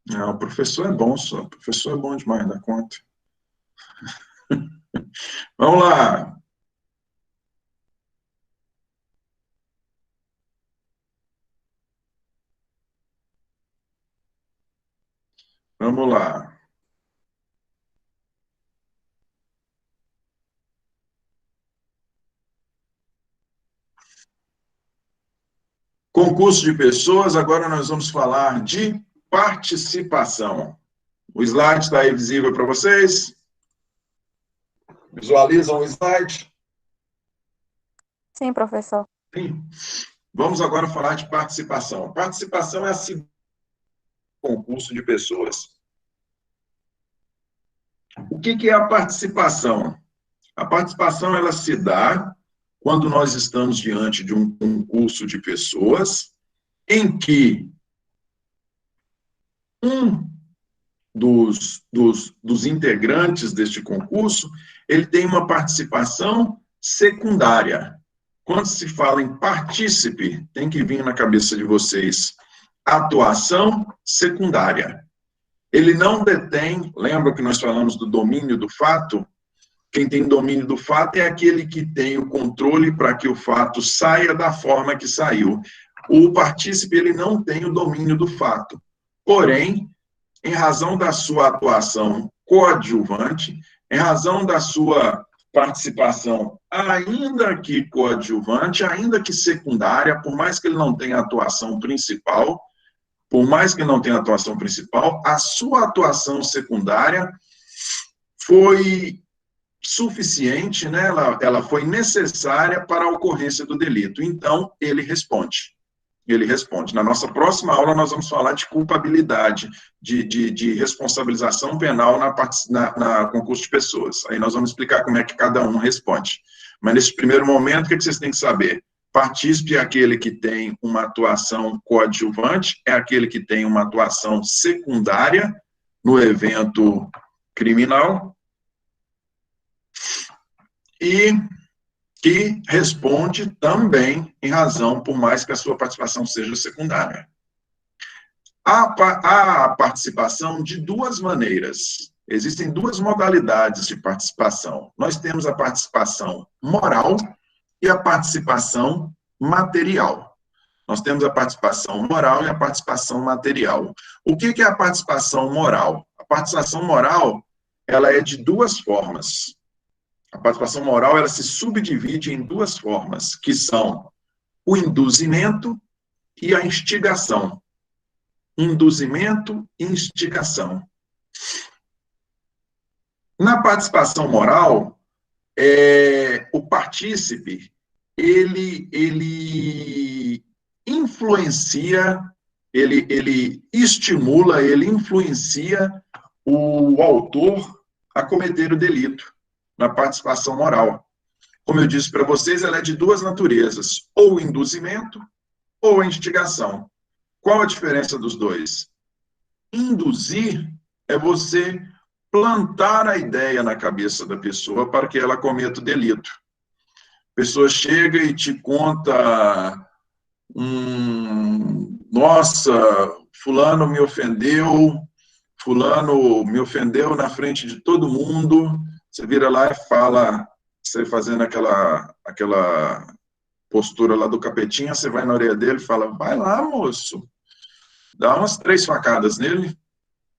Não, o professor é bom só. O professor é bom demais da conta. Vamos lá. Vamos lá. Concurso de pessoas, agora nós vamos falar de participação. O slide está aí visível para vocês? Visualizam o slide? Sim, professor. Sim. Vamos agora falar de participação. Participação é a segunda concurso de pessoas. O que é a participação? A participação, ela se dá quando nós estamos diante de um concurso de pessoas em que um dos integrantes deste concurso, ele tem uma participação secundária. Quando se fala em partícipe, tem que vir na cabeça de vocês atuação secundária. Ele não detém, lembra que nós falamos do domínio do fato? Quem tem domínio do fato é aquele que tem o controle para que o fato saia da forma que saiu. O partícipe, ele não tem o domínio do fato. Porém, em razão da sua atuação coadjuvante, em razão da sua participação, ainda que coadjuvante, ainda que secundária, por mais que ele não tenha atuação principal, a sua atuação secundária foi suficiente, né? Ela foi necessária para a ocorrência do delito. Então, ele responde. Na nossa próxima aula, nós vamos falar de culpabilidade, de responsabilização penal na concurso de pessoas. Aí nós vamos explicar como é que cada um responde. Mas, nesse primeiro momento, o que vocês têm que saber? Partícipe é aquele que tem uma atuação coadjuvante, é aquele que tem uma atuação secundária no evento criminal e que responde também em razão, por mais que a sua participação seja secundária. Há participação de duas maneiras. Existem duas modalidades de participação. Nós temos a participação moral e a participação material. Nós temos a participação moral e a participação material. O que é a participação moral? A participação moral, ela é de duas formas. A participação moral, ela se subdivide em duas formas, que são o induzimento e a instigação. Induzimento e instigação. Na participação moral, o partícipe, ele influencia, ele estimula, ele influencia o autor a cometer o delito. Na participação moral. Como eu disse para vocês, ela é de duas naturezas, ou o induzimento ou a instigação. Qual a diferença dos dois? induzir é você plantar a ideia na cabeça da pessoa para que ela cometa o delito. A pessoa chega e te conta, nossa, fulano me ofendeu na frente de todo mundo. Você vira lá e fala, você fazendo aquela postura lá do capetinha, você vai na orelha dele e fala, vai lá, moço, dá umas 3 facadas nele.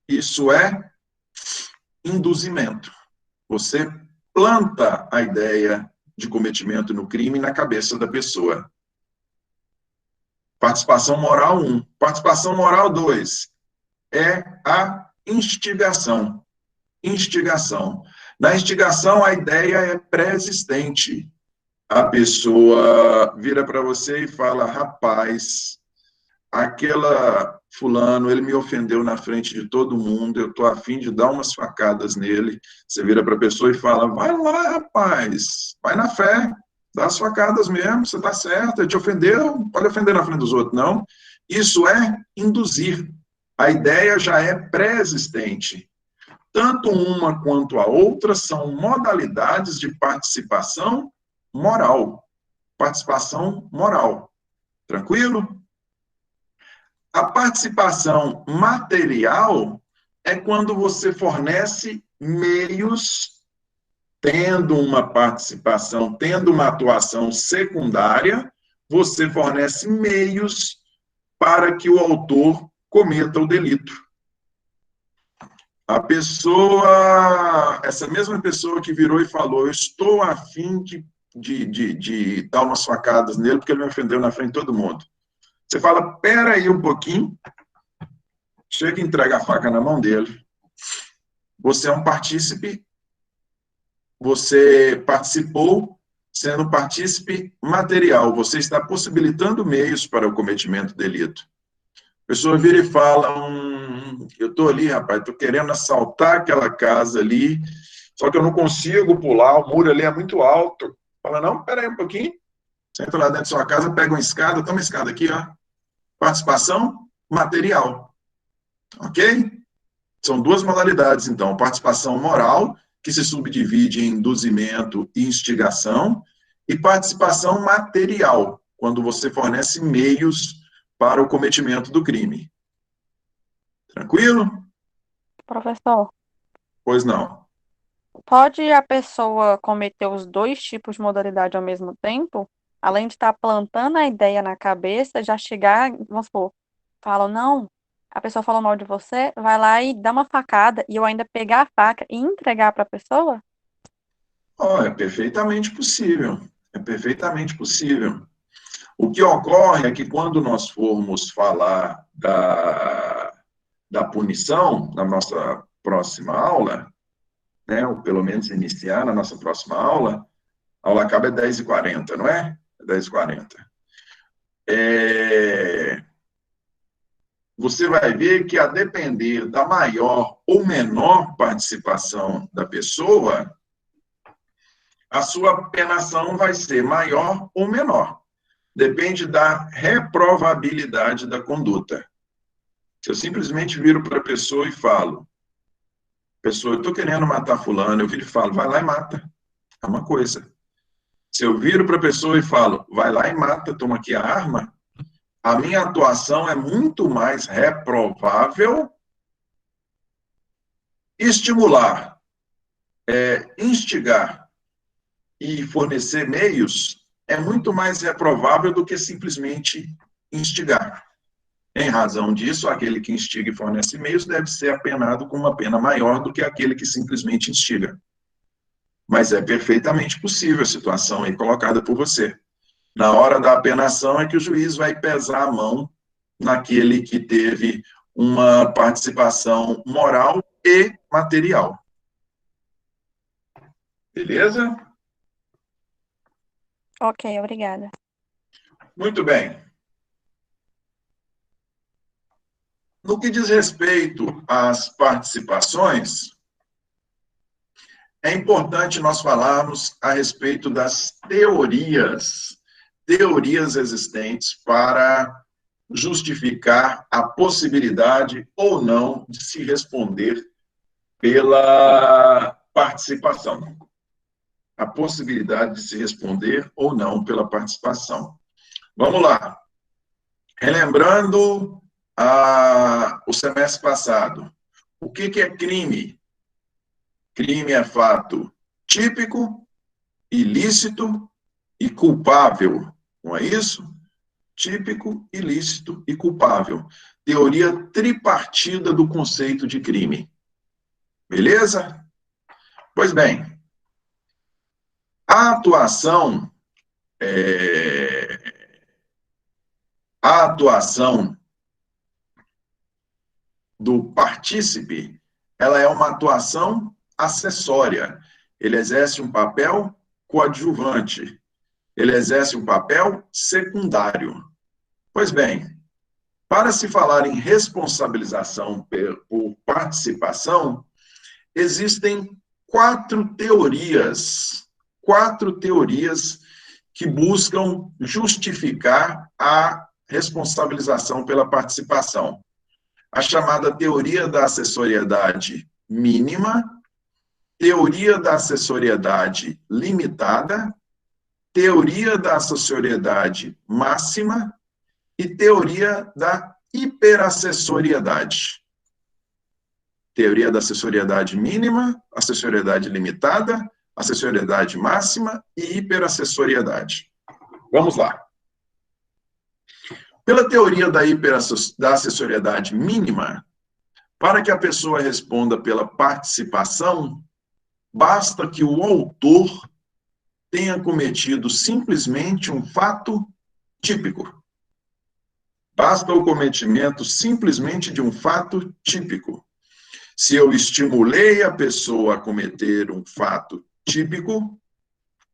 Isso é induzimento. Você planta a ideia de cometimento no crime na cabeça da pessoa. Participação moral 1. Participação moral 2 é a instigação. Instigação. Na instigação, a ideia é pré-existente. A pessoa vira para você e fala, rapaz, aquela fulano, ele me ofendeu na frente de todo mundo, eu estou a fim de dar umas facadas nele. Você vira para a pessoa e fala, vai lá, rapaz, vai na fé, dá as facadas mesmo, você está certo, ele te ofendeu, não pode ofender na frente dos outros, não. Isso é induzir. A ideia já é pré-existente. Tanto uma quanto a outra são modalidades de participação moral. Participação moral. Tranquilo? A participação material é quando você fornece meios, tendo uma participação, tendo uma atuação secundária, você fornece meios para que o autor cometa o delito. A pessoa, essa mesma pessoa que virou e falou, eu estou a fim de dar umas facadas nele, porque ele me ofendeu na frente de todo mundo. Você fala, pera aí um pouquinho, chega e entrega a faca na mão dele. Você é um partícipe, você participou sendo partícipe material, você está possibilitando meios para o cometimento do delito. A pessoa vira e fala, eu estou ali, rapaz, estou querendo assaltar aquela casa ali, só que eu não consigo pular, o muro ali é muito alto. Fala, não, pera aí um pouquinho, você entra lá dentro da sua casa, pega uma escada, toma uma escada aqui, ó. Participação material. Ok? São 2 modalidades, então. Participação moral, que se subdivide em induzimento e instigação, e participação material, quando você fornece meios para o cometimento do crime. Tranquilo? Professor, Pois não. pode a pessoa cometer os 2 tipos de modalidade ao mesmo tempo? Além de estar plantando a ideia na cabeça, já chegar, vamos supor, falam, não, a pessoa falou mal de você, vai lá e dá uma facada, e eu ainda pegar a faca e entregar para a pessoa? É perfeitamente possível. É perfeitamente possível. O que ocorre é que quando nós formos falar da punição, na nossa próxima aula, né, ou pelo menos iniciar na nossa próxima aula, a aula acaba 10h40, não é? 10h40. Você vai ver que, a depender da maior ou menor participação da pessoa, a sua penação vai ser maior ou menor. Depende da reprovabilidade da conduta. Se eu simplesmente viro para a pessoa e falo, pessoa, eu estou querendo matar fulano, eu viro e falo, vai lá e mata. É uma coisa. Se eu viro para a pessoa e falo, vai lá e mata, toma aqui a arma, a minha atuação é muito mais reprovável. Estimular, instigar e fornecer meios é muito mais reprovável do que simplesmente instigar. Em razão disso, aquele que instiga e fornece meios deve ser apenado com uma pena maior do que aquele que simplesmente instiga. Mas é perfeitamente possível a situação aí colocada por você. Na hora da apenação é que o juiz vai pesar a mão naquele que teve uma participação moral e material. Beleza? Ok, obrigada. Muito bem. No que diz respeito às participações, é importante nós falarmos a respeito das teorias existentes para justificar a possibilidade ou não de se responder pela participação. A possibilidade de se responder ou não pela participação. Vamos lá. Relembrando o semestre passado. O que é crime? Crime é fato típico, ilícito e culpável. Não é isso? Típico, ilícito e culpável. Teoria tripartida do conceito de crime. Beleza? Pois bem, a atuação do partícipe, ela é uma atuação acessória. Ele exerce um papel coadjuvante. Ele exerce um papel secundário. Pois bem, para se falar em responsabilização por participação, existem quatro teorias que buscam justificar a responsabilização pela participação. A chamada teoria da acessoriedade mínima, teoria da acessoriedade limitada, teoria da acessoriedade máxima e teoria da hiperacessoriedade. Teoria da acessoriedade mínima, acessoriedade limitada, acessoriedade máxima e hiperacessoriedade. Vamos lá. Pela teoria da acessoriedade mínima, para que a pessoa responda pela participação, basta que o autor tenha cometido simplesmente um fato típico. Basta o cometimento simplesmente de um fato típico. Se eu estimulei a pessoa a cometer um fato típico,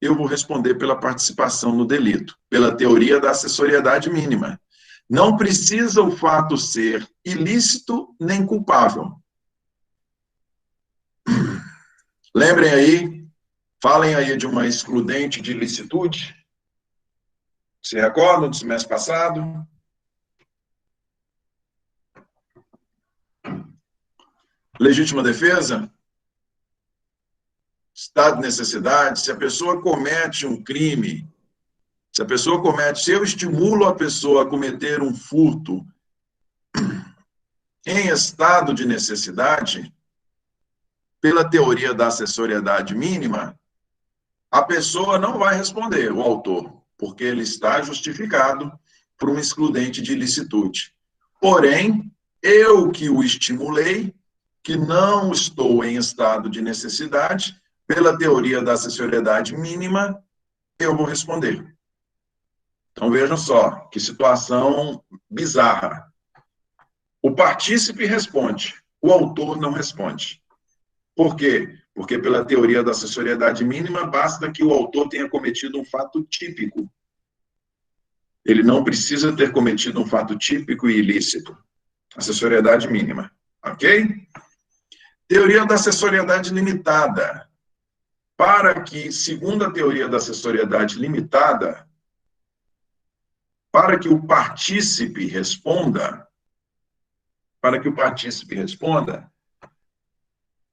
eu vou responder pela participação no delito, pela teoria da acessoriedade mínima. Não precisa o fato ser ilícito nem culpável. Lembrem aí, falem aí de uma excludente de ilicitude. Se recordam do semestre passado? Legítima defesa? Estado de necessidade? Se a pessoa comete um crime, se eu estimulo a pessoa a cometer um furto em estado de necessidade, pela teoria da acessoriedade mínima, a pessoa não vai responder, o autor, porque ele está justificado por um excludente de ilicitude. Porém, eu que o estimulei, que não estou em estado de necessidade, pela teoria da acessoriedade mínima, eu vou responder. Então, vejam só, que situação bizarra. O partícipe responde, o autor não responde. Por quê? Porque pela teoria da acessoriedade mínima, basta que o autor tenha cometido um fato típico. Ele não precisa ter cometido um fato típico e ilícito. Acessoriedade mínima, ok? Teoria da acessoriedade limitada. Para que, segundo a teoria da acessoriedade limitada, para que o partícipe responda,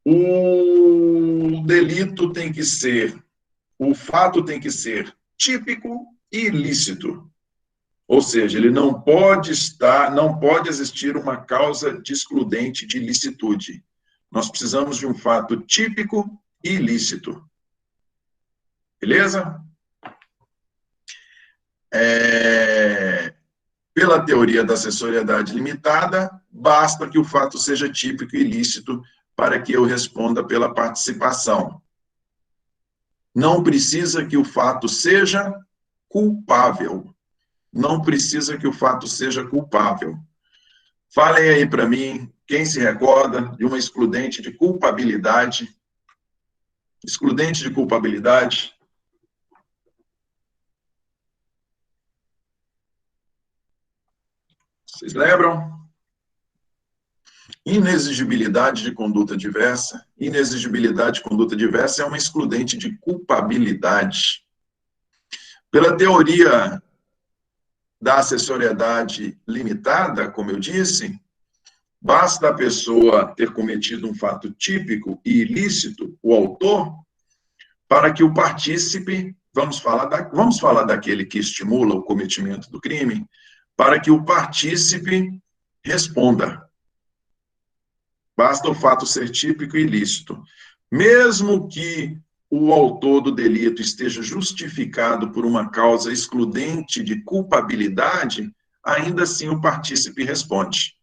o delito tem que ser, o fato tem que ser típico e ilícito. Ou seja, ele não pode existir uma causa de excludente de ilicitude. Nós precisamos de um fato típico e ilícito. Beleza? Pela teoria da acessoriedade limitada, basta que o fato seja típico e ilícito para que eu responda pela participação. Não precisa que o fato seja culpável. Não precisa que o fato seja culpável. Falem aí para mim, quem se recorda de uma excludente de culpabilidade? Excludente de culpabilidade. Vocês lembram? Inexigibilidade de conduta diversa. Inexigibilidade de conduta diversa é uma excludente de culpabilidade. Pela teoria da acessoriedade limitada, como eu disse, basta a pessoa ter cometido um fato típico e ilícito, o autor, para que o partícipe, vamos falar daquele que estimula o cometimento do crime, para que o partícipe responda. Basta o fato ser típico e ilícito. Mesmo que o autor do delito esteja justificado por uma causa excludente de culpabilidade, ainda assim o partícipe responde.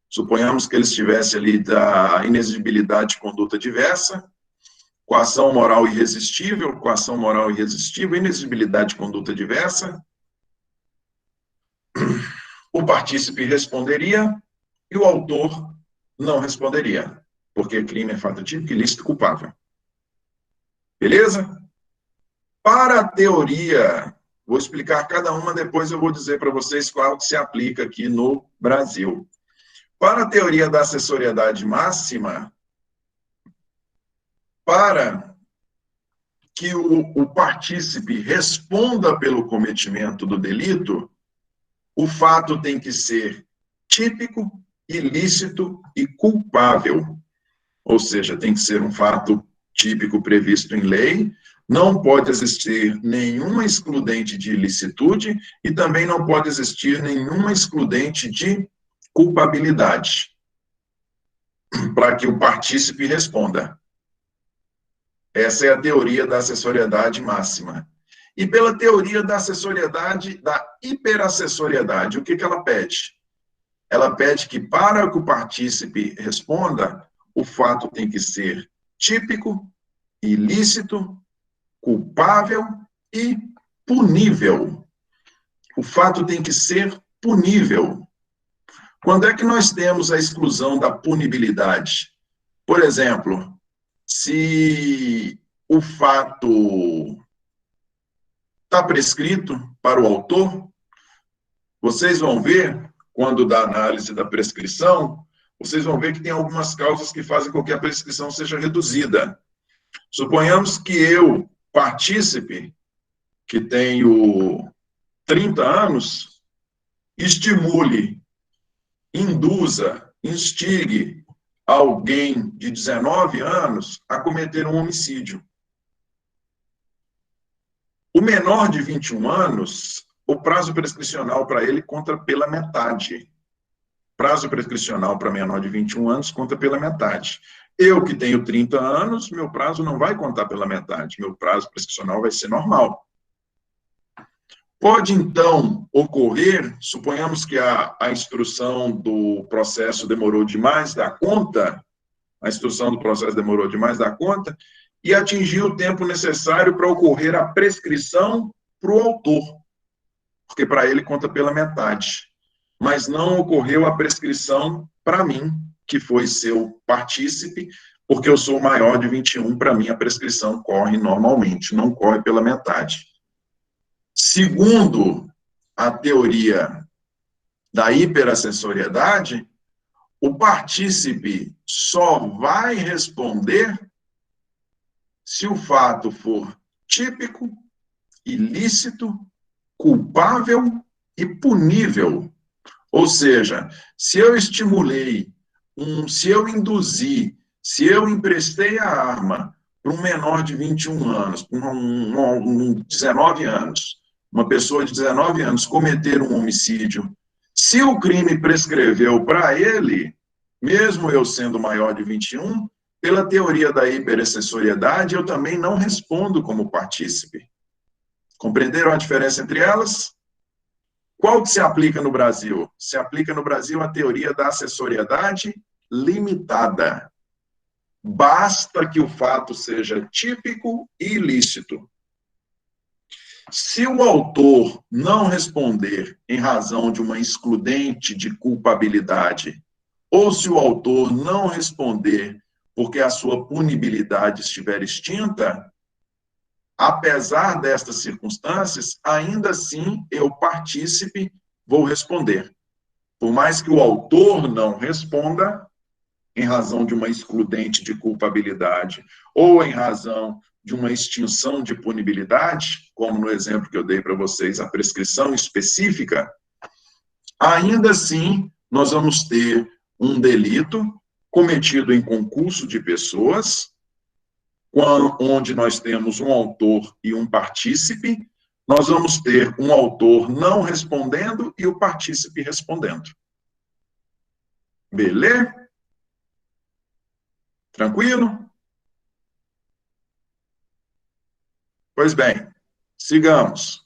Suponhamos que ele estivesse ali da inexigibilidade de conduta diversa, coação moral irresistível, inexigibilidade de conduta diversa, o partícipe responderia e o autor não responderia, porque crime é fato típico, ilícito e culpável. Beleza? Para a teoria, vou explicar cada uma, depois eu vou dizer para vocês qual se aplica aqui no Brasil. Para a teoria da acessoriedade máxima, para que o partícipe responda pelo cometimento do delito, o fato tem que ser típico, ilícito e culpável. Ou seja, tem que ser um fato típico previsto em lei, não pode existir nenhuma excludente de ilicitude e também não pode existir nenhuma excludente de culpabilidade, para que o partícipe responda. Essa é a teoria da acessoriedade máxima. E pela teoria da acessoriedade, da hiperacessoriedade, o que ela pede? Ela pede que, para que o partícipe responda, o fato tem que ser típico, ilícito, culpável e punível. O fato tem que ser punível. Quando é que nós temos a exclusão da punibilidade? Por exemplo, se o fato está prescrito para o autor, vocês vão ver, quando da análise da prescrição, vocês vão ver que tem algumas causas que fazem com que a prescrição seja reduzida. Suponhamos que eu, partícipe, que tenho 30 anos, estimule, induza, instigue alguém de 19 anos a cometer um homicídio. O menor de 21 anos, o prazo prescricional para ele conta pela metade. Prazo prescricional para menor de 21 anos conta pela metade. Eu que tenho 30 anos, meu prazo não vai contar pela metade, meu prazo prescricional vai ser normal. Pode, então, ocorrer, suponhamos que a instrução do processo demorou demais da conta, e atingiu o tempo necessário para ocorrer a prescrição para o autor, porque para ele conta pela metade. Mas não ocorreu a prescrição para mim, que foi seu partícipe, porque eu sou maior de 21, para mim a prescrição corre normalmente, não corre pela metade. Segundo a teoria da hiperacessoriedade, o partícipe só vai responder se o fato for típico, ilícito, culpável e punível. Ou seja, se eu estimulei, se eu induzi, se eu emprestei a arma para um menor de 21 anos, para um 19 anos, uma pessoa de 19 anos cometer um homicídio, se o crime prescreveu para ele, mesmo eu sendo maior de 21, pela teoria da hiperacessoriedade, eu também não respondo como partícipe. Compreenderam a diferença entre elas? Qual que se aplica no Brasil? Se aplica no Brasil a teoria da acessoriedade limitada. Basta que o fato seja típico e ilícito. Se o autor não responder em razão de uma excludente de culpabilidade, ou se o autor não responder porque a sua punibilidade estiver extinta, apesar destas circunstâncias, ainda assim, eu, partícipe, vou responder. Por mais que o autor não responda, em razão de uma excludente de culpabilidade, ou em razão de uma extinção de punibilidade, como no exemplo que eu dei para vocês, a prescrição específica, ainda assim nós vamos ter um delito cometido em concurso de pessoas, onde nós temos um autor e um partícipe, nós vamos ter um autor não respondendo e o partícipe respondendo. Beleza? Tranquilo? Pois bem, sigamos.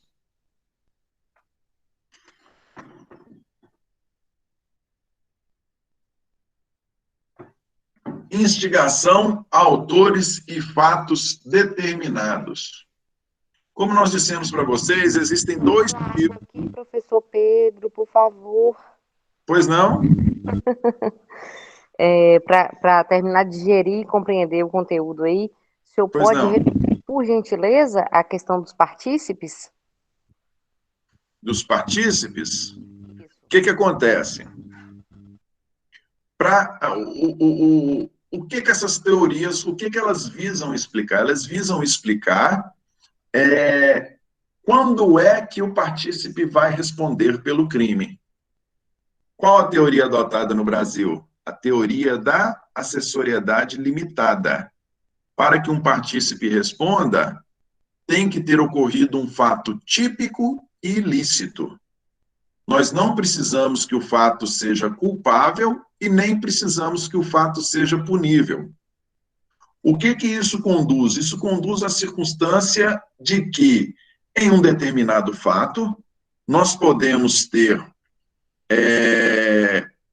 Instigação, autores e fatos determinados. Como nós dissemos para vocês, existem dois tipos. Aqui, professor Pedro, por favor. Pois não? Para terminar de digerir e compreender o conteúdo aí, o senhor pode repetir, por gentileza, a questão dos partícipes? Dos partícipes? O que acontece? O que essas teorias, o que elas visam explicar? Elas visam explicar quando é que o partícipe vai responder pelo crime. Qual a teoria adotada no Brasil? A teoria da acessoriedade limitada. Para que um partícipe responda, tem que ter ocorrido um fato típico e ilícito. Nós não precisamos que o fato seja culpável e nem precisamos que o fato seja punível. O que isso conduz? Isso conduz à circunstância de que, em um determinado fato, nós podemos ter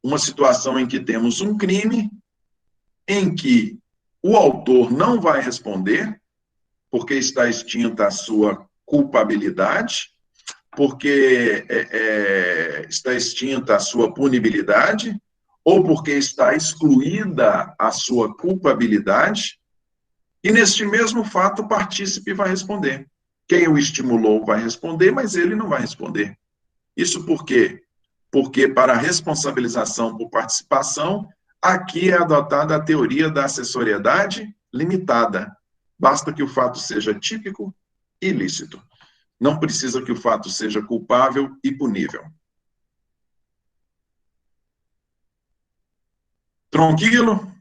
uma situação em que temos um crime, em que o autor não vai responder, porque está extinta a sua culpabilidade, porque está extinta a sua punibilidade, ou porque está excluída a sua culpabilidade, e neste mesmo fato o partícipe vai responder. Quem o estimulou vai responder, mas ele não vai responder. Isso por quê? Porque para a responsabilização por participação, aqui é adotada a teoria da acessoriedade limitada. Basta que o fato seja típico e ilícito. Não precisa que o fato seja culpável e punível. Tranquilo?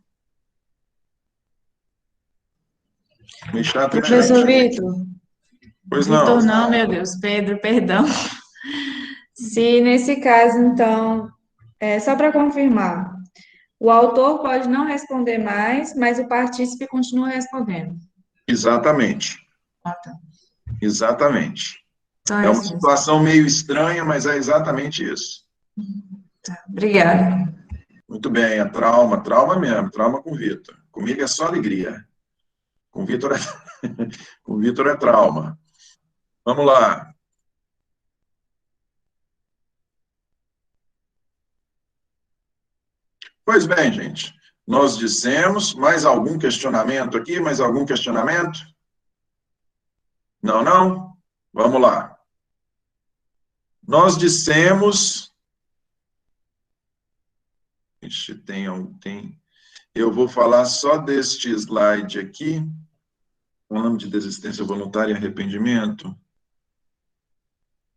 Professor Vitor. Pois não. Vitor não, meu Deus. Pedro, perdão. Se nesse caso, então, só para confirmar, o autor pode não responder mais, mas o partícipe continua respondendo. Exatamente. Ah, tá. Exatamente. Então, é uma situação meio estranha, mas é exatamente isso. Tá, obrigada. Muito bem, é trauma mesmo, trauma com o Vitor. Comigo é só alegria. Com o Vitor é trauma. Vamos lá. Pois bem, gente, nós dissemos, mais algum questionamento aqui? Mais algum questionamento? Não? Vamos lá. Nós dissemos... Eu vou falar só deste slide aqui, falando de desistência voluntária e arrependimento.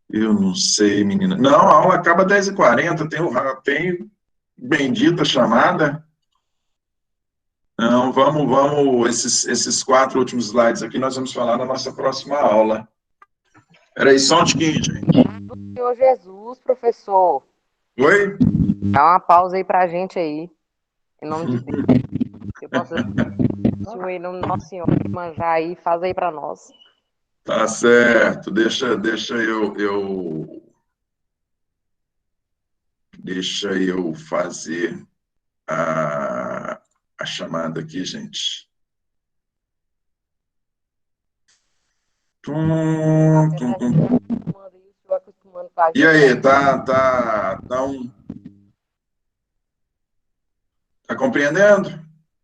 Eu não sei, menina. Não, a aula acaba às 10h40, tem bendita chamada. Não, vamos, esses 4 últimos slides aqui nós vamos falar na nossa próxima aula. Peraí, só um tiquinho, gente. Senhor Jesus, professor. Oi? Dá uma pausa aí pra gente aí. Em nome de Deus. Eu posso senhor, em nome do Nosso Senhor, manjar aí, faz aí pra nós. Tá certo. Deixa eu fazer a chamada aqui, gente. E aí, tá compreendendo?